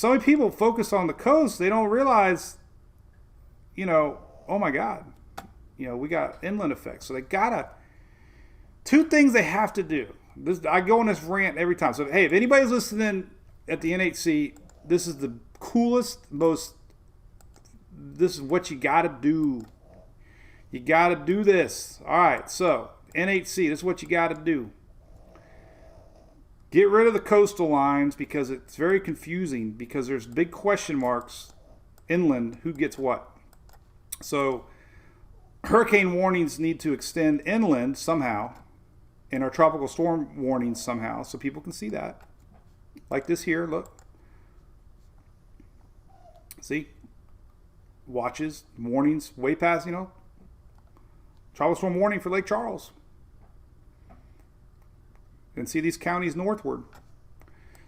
many people focus on the coast. They don't realize, oh my God, we got inland effects. So they gotta, two things they have to do. I go on this rant every time. So, hey, if anybody's listening at the NHC, this is the coolest, this is what you got to do. You got to do this. All right, so NHC, this is what you got to do. Get rid of the coastal lines because it's very confusing because there's big question marks inland who gets what. So hurricane warnings need to extend inland somehow and our tropical storm warnings somehow so people can see that. Like this here, look. See? Watches, warnings, way past, tropical storm warning for Lake Charles. And see these counties northward.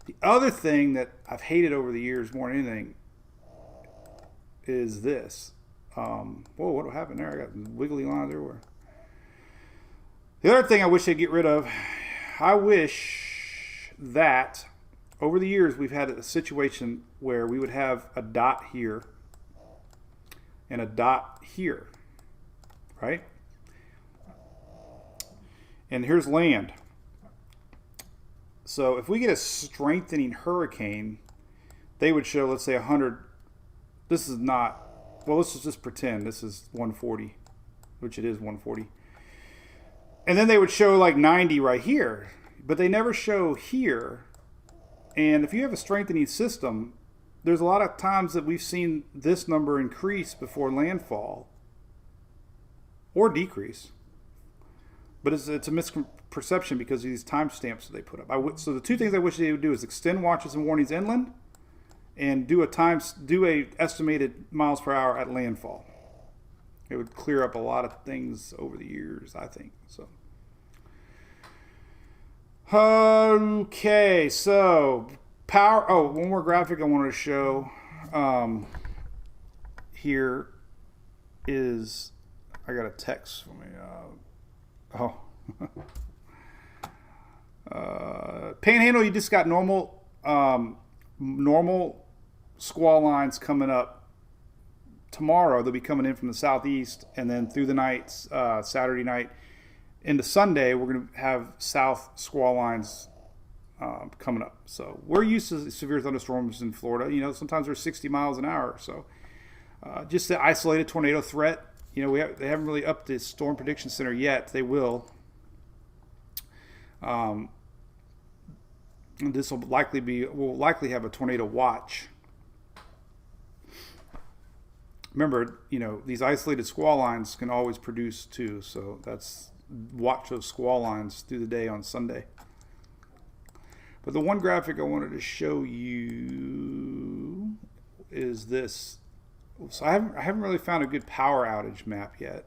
The other thing that I've hated over the years more than anything is this. Whoa, what happened there? I got wiggly lines everywhere. The other thing I wish they'd get rid of, I wish that over the years we've had a situation where we would have a dot here and a dot here, right? And here's land. So if we get a strengthening hurricane, they would show, let's say 100. This is not, well, let's just pretend this is 140, which it is 140. And then they would show like 90 right here, but they never show here. And if you have a strengthening system, there's a lot of times that we've seen this number increase before landfall or decrease. But it's a misperception because of these timestamps that they put up. So the two things I wish they would do is extend watches and warnings inland, and do a estimated miles per hour at landfall. It would clear up a lot of things over the years, I think. So, okay, so power. Oh, one more graphic I wanted to show. Here is, I got a text from me. Panhandle, you just got normal squall lines coming up tomorrow. They'll be coming in from the southeast, and then through the nights, Saturday night into Sunday, we're going to have south squall lines coming up. So we're used to severe thunderstorms in Florida. Sometimes they're 60 miles an hour. So just the isolated tornado threat. They haven't really upped the Storm Prediction Center yet. They will. This will likely have a tornado watch. Remember, these isolated squall lines can always produce too. So watch those squall lines through the day on Sunday. But the one graphic I wanted to show you is this. So I haven't really found a good power outage map yet.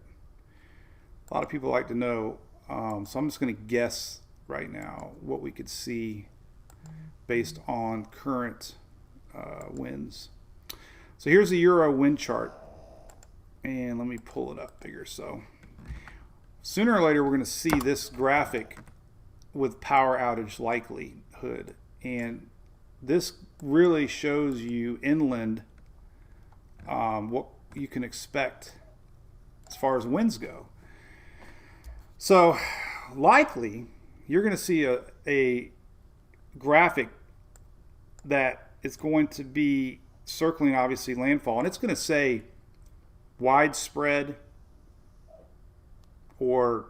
A lot of people like to know, so I'm just going to guess right now what we could see based on current winds. So here's the Euro wind chart, and let me pull it up bigger. So sooner or later we're going to see this graphic with power outage likelihood, and this really shows you inland what you can expect as far as winds go. So likely you're going to see a graphic that is going to be circling obviously landfall, and it's going to say widespread or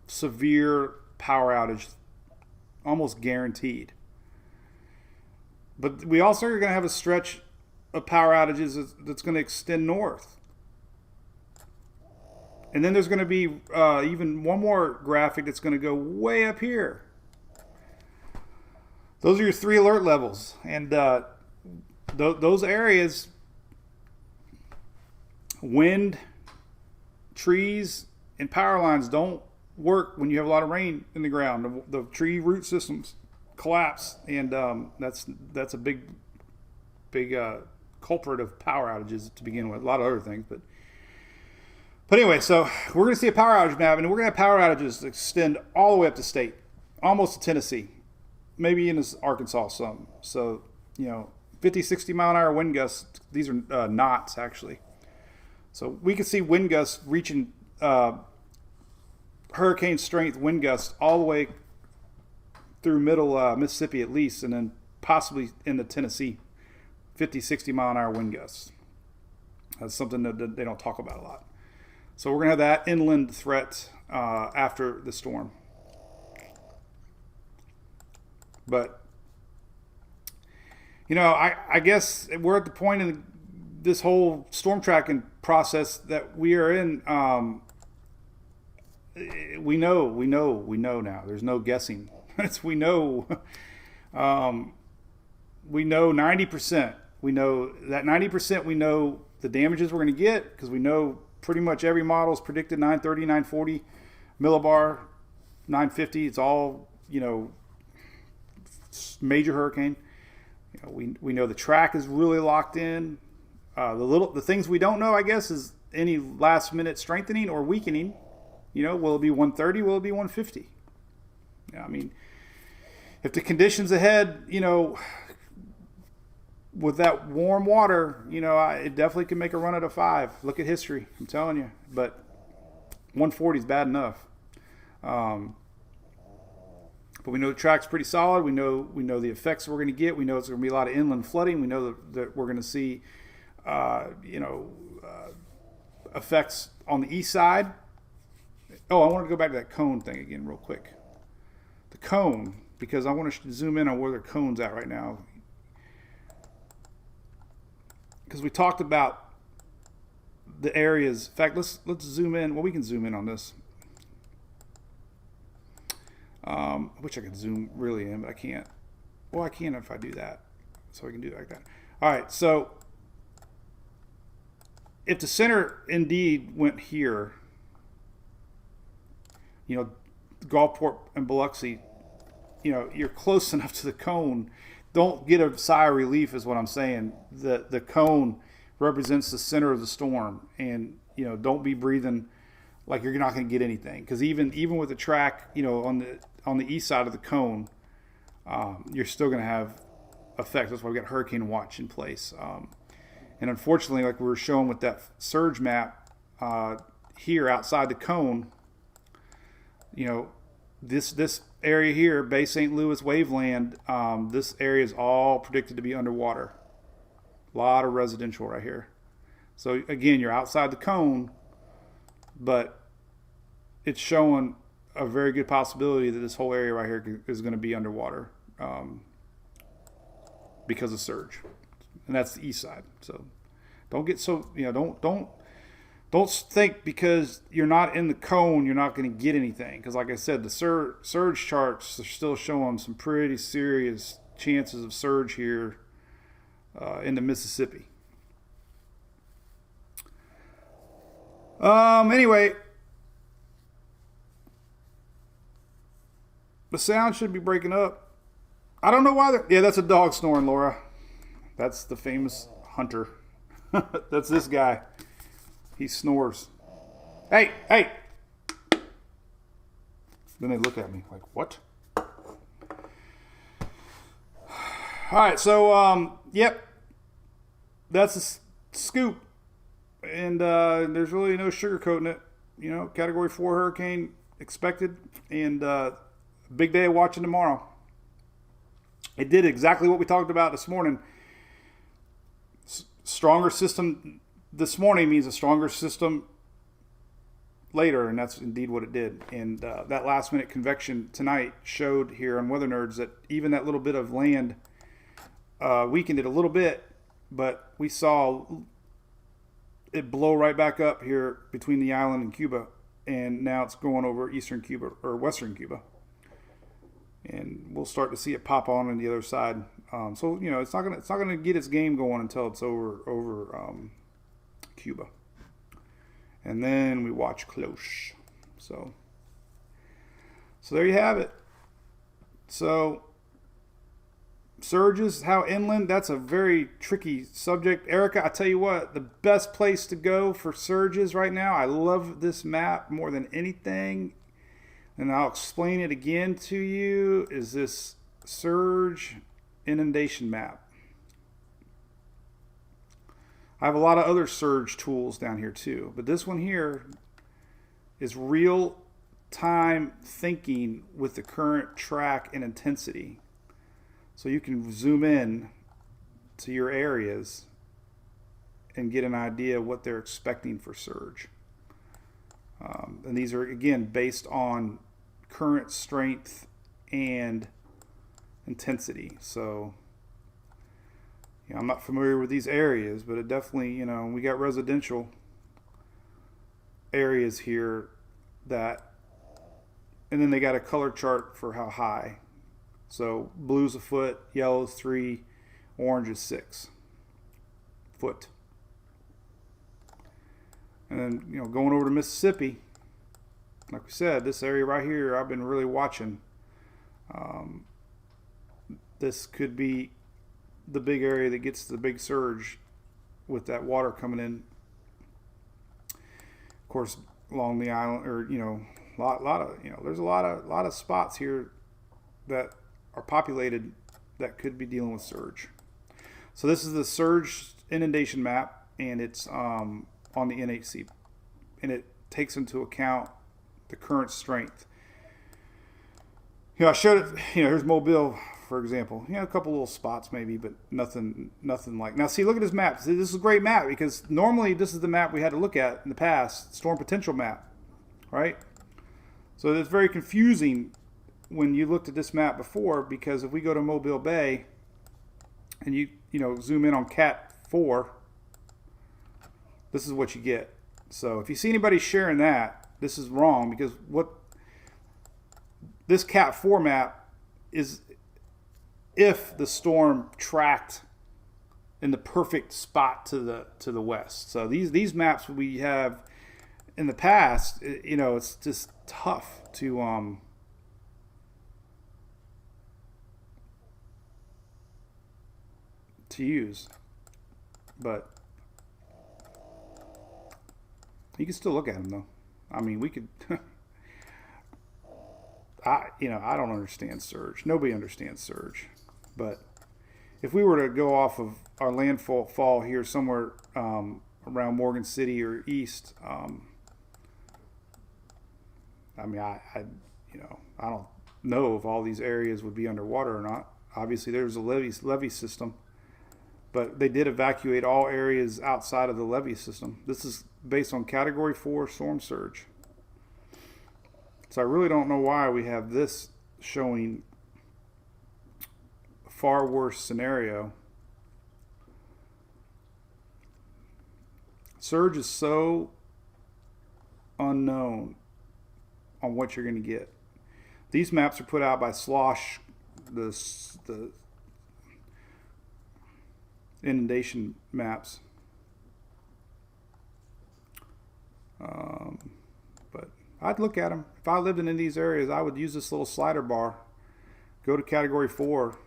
severe power outage, almost guaranteed. But we also are going to have a stretch of power outages that's going to extend north. And then there's going to be even one more graphic that's going to go way up here. Those are your 3 alert levels. And those areas, wind, trees, and power lines don't work when you have a lot of rain in the ground. The tree root systems collapse, and that's a big culprit of power outages to begin with. A lot of other things, but anyway, so we're going to see a power outage map, and we're going to have power outages that extend all the way up to state, almost to Tennessee, maybe in Arkansas some. So 50, 60 mile an hour wind gusts. These are knots actually. So we could see wind gusts reaching hurricane strength wind gusts all the way through middle Mississippi at least, and then possibly into Tennessee. 50, 60 mile an hour wind gusts. That's something that they don't talk about a lot. So we're going to have that inland threat after the storm. But, you know, I guess we're at the point in this whole storm tracking process that we are in. We know now. There's no guessing. We know 90%. We know that 90% we know the damages we're going to get, because we know pretty much every model is predicted 930, 940 millibar, 950. It's all, you know, major hurricane. You know, we know the track is really locked in. The things we don't know, I guess, is any last minute strengthening or weakening. You know, will it be 130? Will it be 150? Yeah, I mean, if the conditions ahead, you know, with that warm water, you know, it definitely can make a run at a 5. Look at history, I'm telling you. But 140 is bad enough. But we know the track's pretty solid. We know the effects we're going to get. We know it's going to be a lot of inland flooding. We know that we're going to see, effects on the east side. Oh, I want to go back to that cone thing again real quick. The cone, because I want to zoom in on where the cone's at right now. Because we talked about the areas. In fact, let's zoom in. Well, we can zoom in on this. I wish I could zoom really in, but I can't. Well, I can if I do that. So I can do it like that. All right, so if the center indeed went here, you know, Gulfport and Biloxi, you know, you're close enough to the cone. Don't get a sigh of relief is what I'm saying. The cone represents the center of the storm, and, you know, don't be breathing like you're not going to get anything, because even with the track, you know, on the east side of the cone, you're still going to have effects. That's why we got hurricane watch in place. And unfortunately, like we were showing with that surge map here outside the cone, you know, this area here, Bay St. Louis Waveland, this area is all predicted to be underwater. A lot of residential right here. So again, you're outside the cone, but it's showing a very good possibility that this whole area right here is going to be underwater because of surge, and that's the east side. So don't get so, you know, don't think because you're not in the cone you're not going to get anything, because like I said, the surge charts are still showing some pretty serious chances of surge here in the Mississippi. Anyway, the sound should be breaking up. I don't know why. Yeah, that's a dog snoring, Laura. That's the famous hunter. That's this guy. He snores. Hey, hey. Then they look at me like, what? All right, so, yep. That's a scoop. And there's really no sugarcoating it. You know, Category 4 hurricane expected. And big day of watching tomorrow. It did exactly what we talked about this morning. Stronger system this morning means a stronger system later, and that's indeed what it did. And that last minute convection tonight showed here on Weather Nerds that even that little bit of land weakened it a little bit, but we saw it blow right back up here between the island and Cuba, and now it's going over eastern Cuba or western Cuba. And we'll start to see it pop on the other side. So, you know, it's not gonna get its game going until it's over Cuba. And then we watch close. So there you have it. So surges, how inland, that's a very tricky subject. Erica, I tell you what, the best place to go for surges right now, I love this map more than anything, and I'll explain it again to you, is this surge inundation map. I have a lot of other surge tools down here too, but this one here is real time thinking with the current track and intensity. So you can zoom in to your areas and get an idea of what they're expecting for surge. And these are, again, based on current strength and intensity. So, I'm not familiar with these areas, but it definitely, we got residential areas here that, and then they got a color chart for how high. So blue's a foot, yellow's 3, orange is 6 foot. And then, going over to Mississippi, like we said, this area right here, I've been really watching. This could be the big area that gets the big surge with that water coming in. Of course, along the island, or lot of there's a lot of spots here that are populated that could be dealing with surge. So this is the surge inundation map, and it's on the NHC, and it takes into account the current strength. I showed it. Here's Mobile, for example. A couple little spots maybe, but nothing like. Now see, look at this map. See, this is a great map because normally this is the map we had to look at in the past, storm potential map, right? So it's very confusing when you looked at this map before, because if we go to Mobile Bay and you zoom in on Cat 4, this is what you get. So if you see anybody sharing that, this is wrong, because what this Cat 4 map is, if the storm tracked in the perfect spot to the west. So these maps we have in the past, it's just tough to use, but you can still look at them though. I mean, we could. I don't understand surge. Nobody understands surge, but if we were to go off of our landfall here somewhere around Morgan City or east, I don't know if all these areas would be underwater or not. Obviously, there's a levee system, but they did evacuate all areas outside of the levee system. This is based on Category 4 storm surge. So I really don't know why we have this showing a far worse scenario. Surge is so unknown on what you're going to get. These maps are put out by Slosh, the inundation maps. But I'd look at them. If I lived in these areas, I would use this little slider bar. Go to Category 4.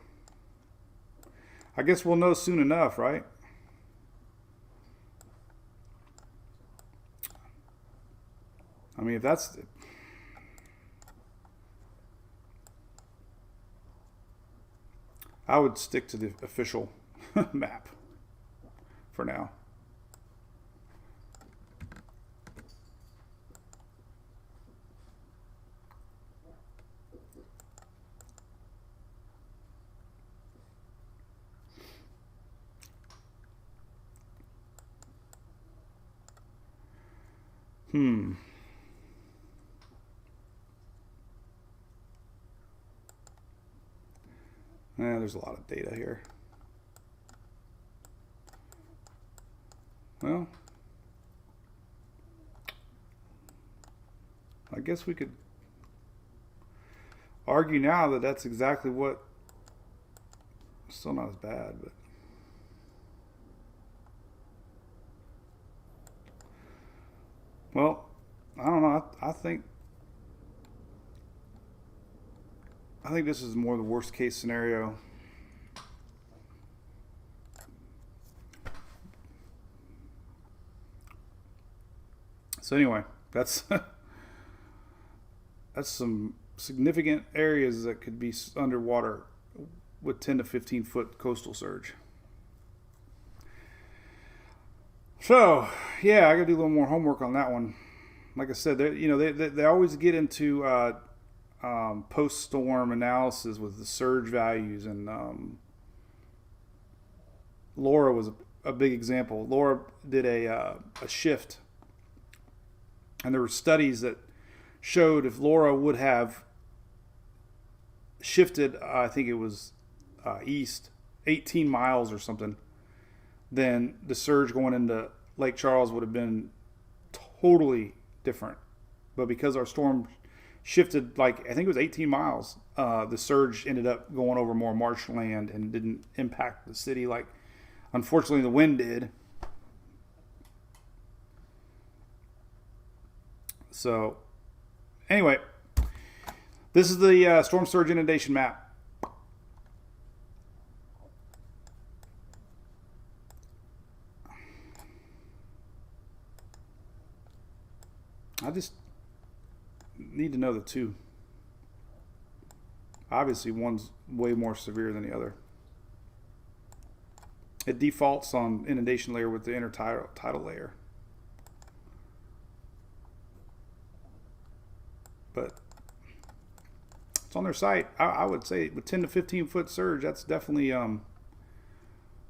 I guess we'll know soon enough, right? I mean, if that's... I would stick to the official map for now. There's a lot of data here. Well, I guess we could argue now that that's exactly what. Still not as bad, but. Well, I don't know. I think this is more the worst case scenario. So anyway, that's some significant areas that could be underwater with 10 to 15 foot coastal surge. So yeah, I got to do a little more homework on that one. Like I said, they always get into post-storm analysis with the surge values, and Laura was a big example. Laura did a shift And there were studies that showed if Laura would have shifted, I think it was east, 18 miles or something, then the surge going into Lake Charles would have been totally different. But because our storm shifted, like, I think it was 18 miles, the surge ended up going over more marshland and didn't impact the city like, unfortunately, the wind did. So, anyway, this is the storm surge inundation map. I just need to know the two. Obviously, one's way more severe than the other. It defaults on inundation layer with the intertidal layer. But it's on their site. I would say with 10 to 15 foot surge, that's definitely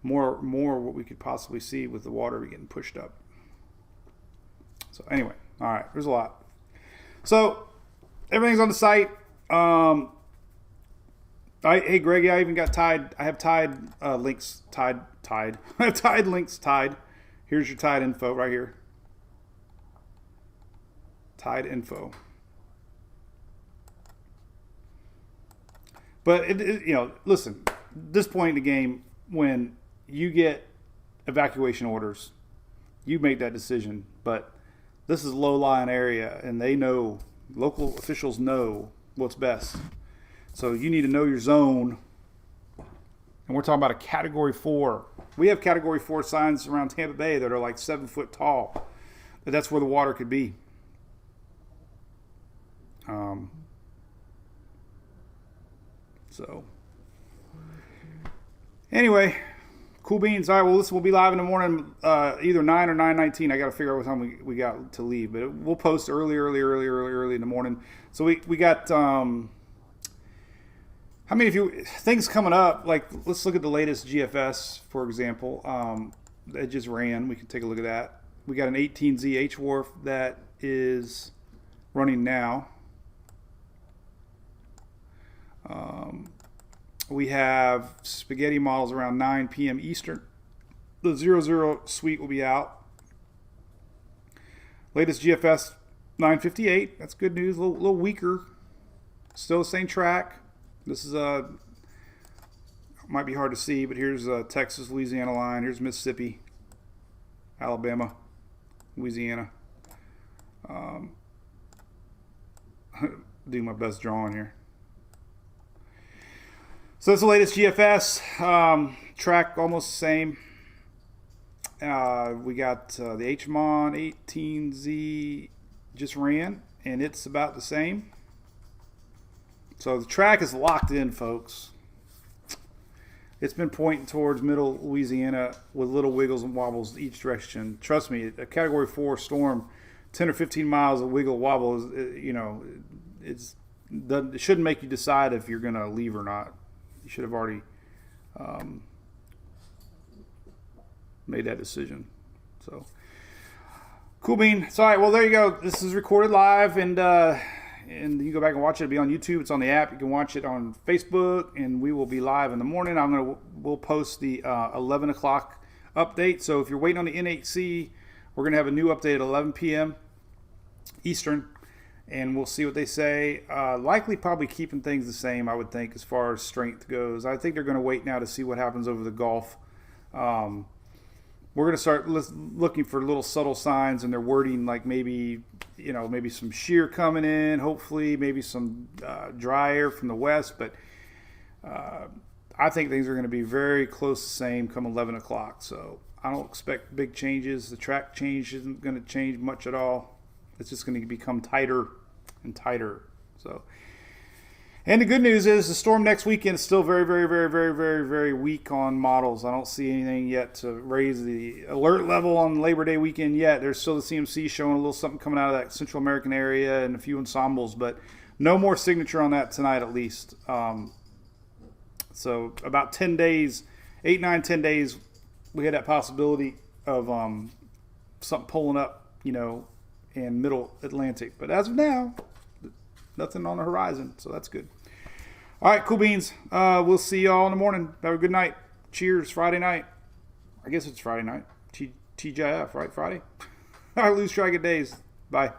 more what we could possibly see with the water getting pushed up. So anyway, all right, there's a lot. So everything's on the site. Hey Greg, I even got tied. I have tied links tied. I have tied links tied. Here's your tied info right here. Tied info. But listen, this point in the game, when you get evacuation orders, you make that decision. But this is a low-lying area, and they know, local officials know what's best. So you need to know your zone. And we're talking about a Category 4. We have Category 4 signs around Tampa Bay that are like 7 foot tall. But that's where the water could be. So, anyway, cool beans. All right, well, this will be live in the morning, either 9 or 9:19. I got to figure out what time we got to leave. But we'll post early in the morning. So we got, how many of you, things coming up, like let's look at the latest GFS, for example. It just ran. We can take a look at that. We got an 18Z H-Wharf that is running now. We have spaghetti models around 9 p.m. Eastern. The 00 suite will be out. Latest GFS 958. That's good news. A little weaker. Still the same track. This is might be hard to see, but here's Texas, Louisiana line. Here's Mississippi, Alabama, Louisiana. Do my best drawing here. So that's the latest GFS. Track almost the same. We got the HMON 18Z just ran, and it's about the same. So the track is locked in, folks. It's been pointing towards middle Louisiana with little wiggles and wobbles each direction. Trust me, a Category 4 storm, 10 or 15 miles of wiggle wobble is, it shouldn't make you decide if you're going to leave or not. You should have already made that decision. So, cool bean. It's all right. Well, there you go. This is recorded live, and you can go back and watch it. It'll be on YouTube. It's on the app. You can watch it on Facebook, and we will be live in the morning. We'll post the 11 o'clock update. So if you're waiting on the NHC, we're going to have a new update at 11 p.m. Eastern. And we'll see what they say. Likely probably keeping things the same, I would think, as far as strength goes. I think they're going to wait now to see what happens over the Gulf. We're going to start looking for little subtle signs in their wording, like maybe some shear coming in, hopefully, maybe some dry air from the west. But I think things are going to be very close to the same come 11 o'clock. So I don't expect big changes. The track change isn't going to change much at all. It's just going to become tighter and tighter. So, and the good news is the storm next weekend is still very, very, very, very, very, very weak on models. I don't see anything yet to raise the alert level on Labor Day weekend yet. There's still the CMC showing a little something coming out of that Central American area and a few ensembles, but no more signature on that tonight at least. So about 10 days, 8, 9, 10 days, we had that possibility of something pulling up, and Middle Atlantic. But as of now, nothing on the horizon, so that's good. All right, cool beans. We'll see y'all in the morning. Have a good night. Cheers, Friday night. I guess it's Friday night. TGIF, right? Friday? I lose track of days. Bye.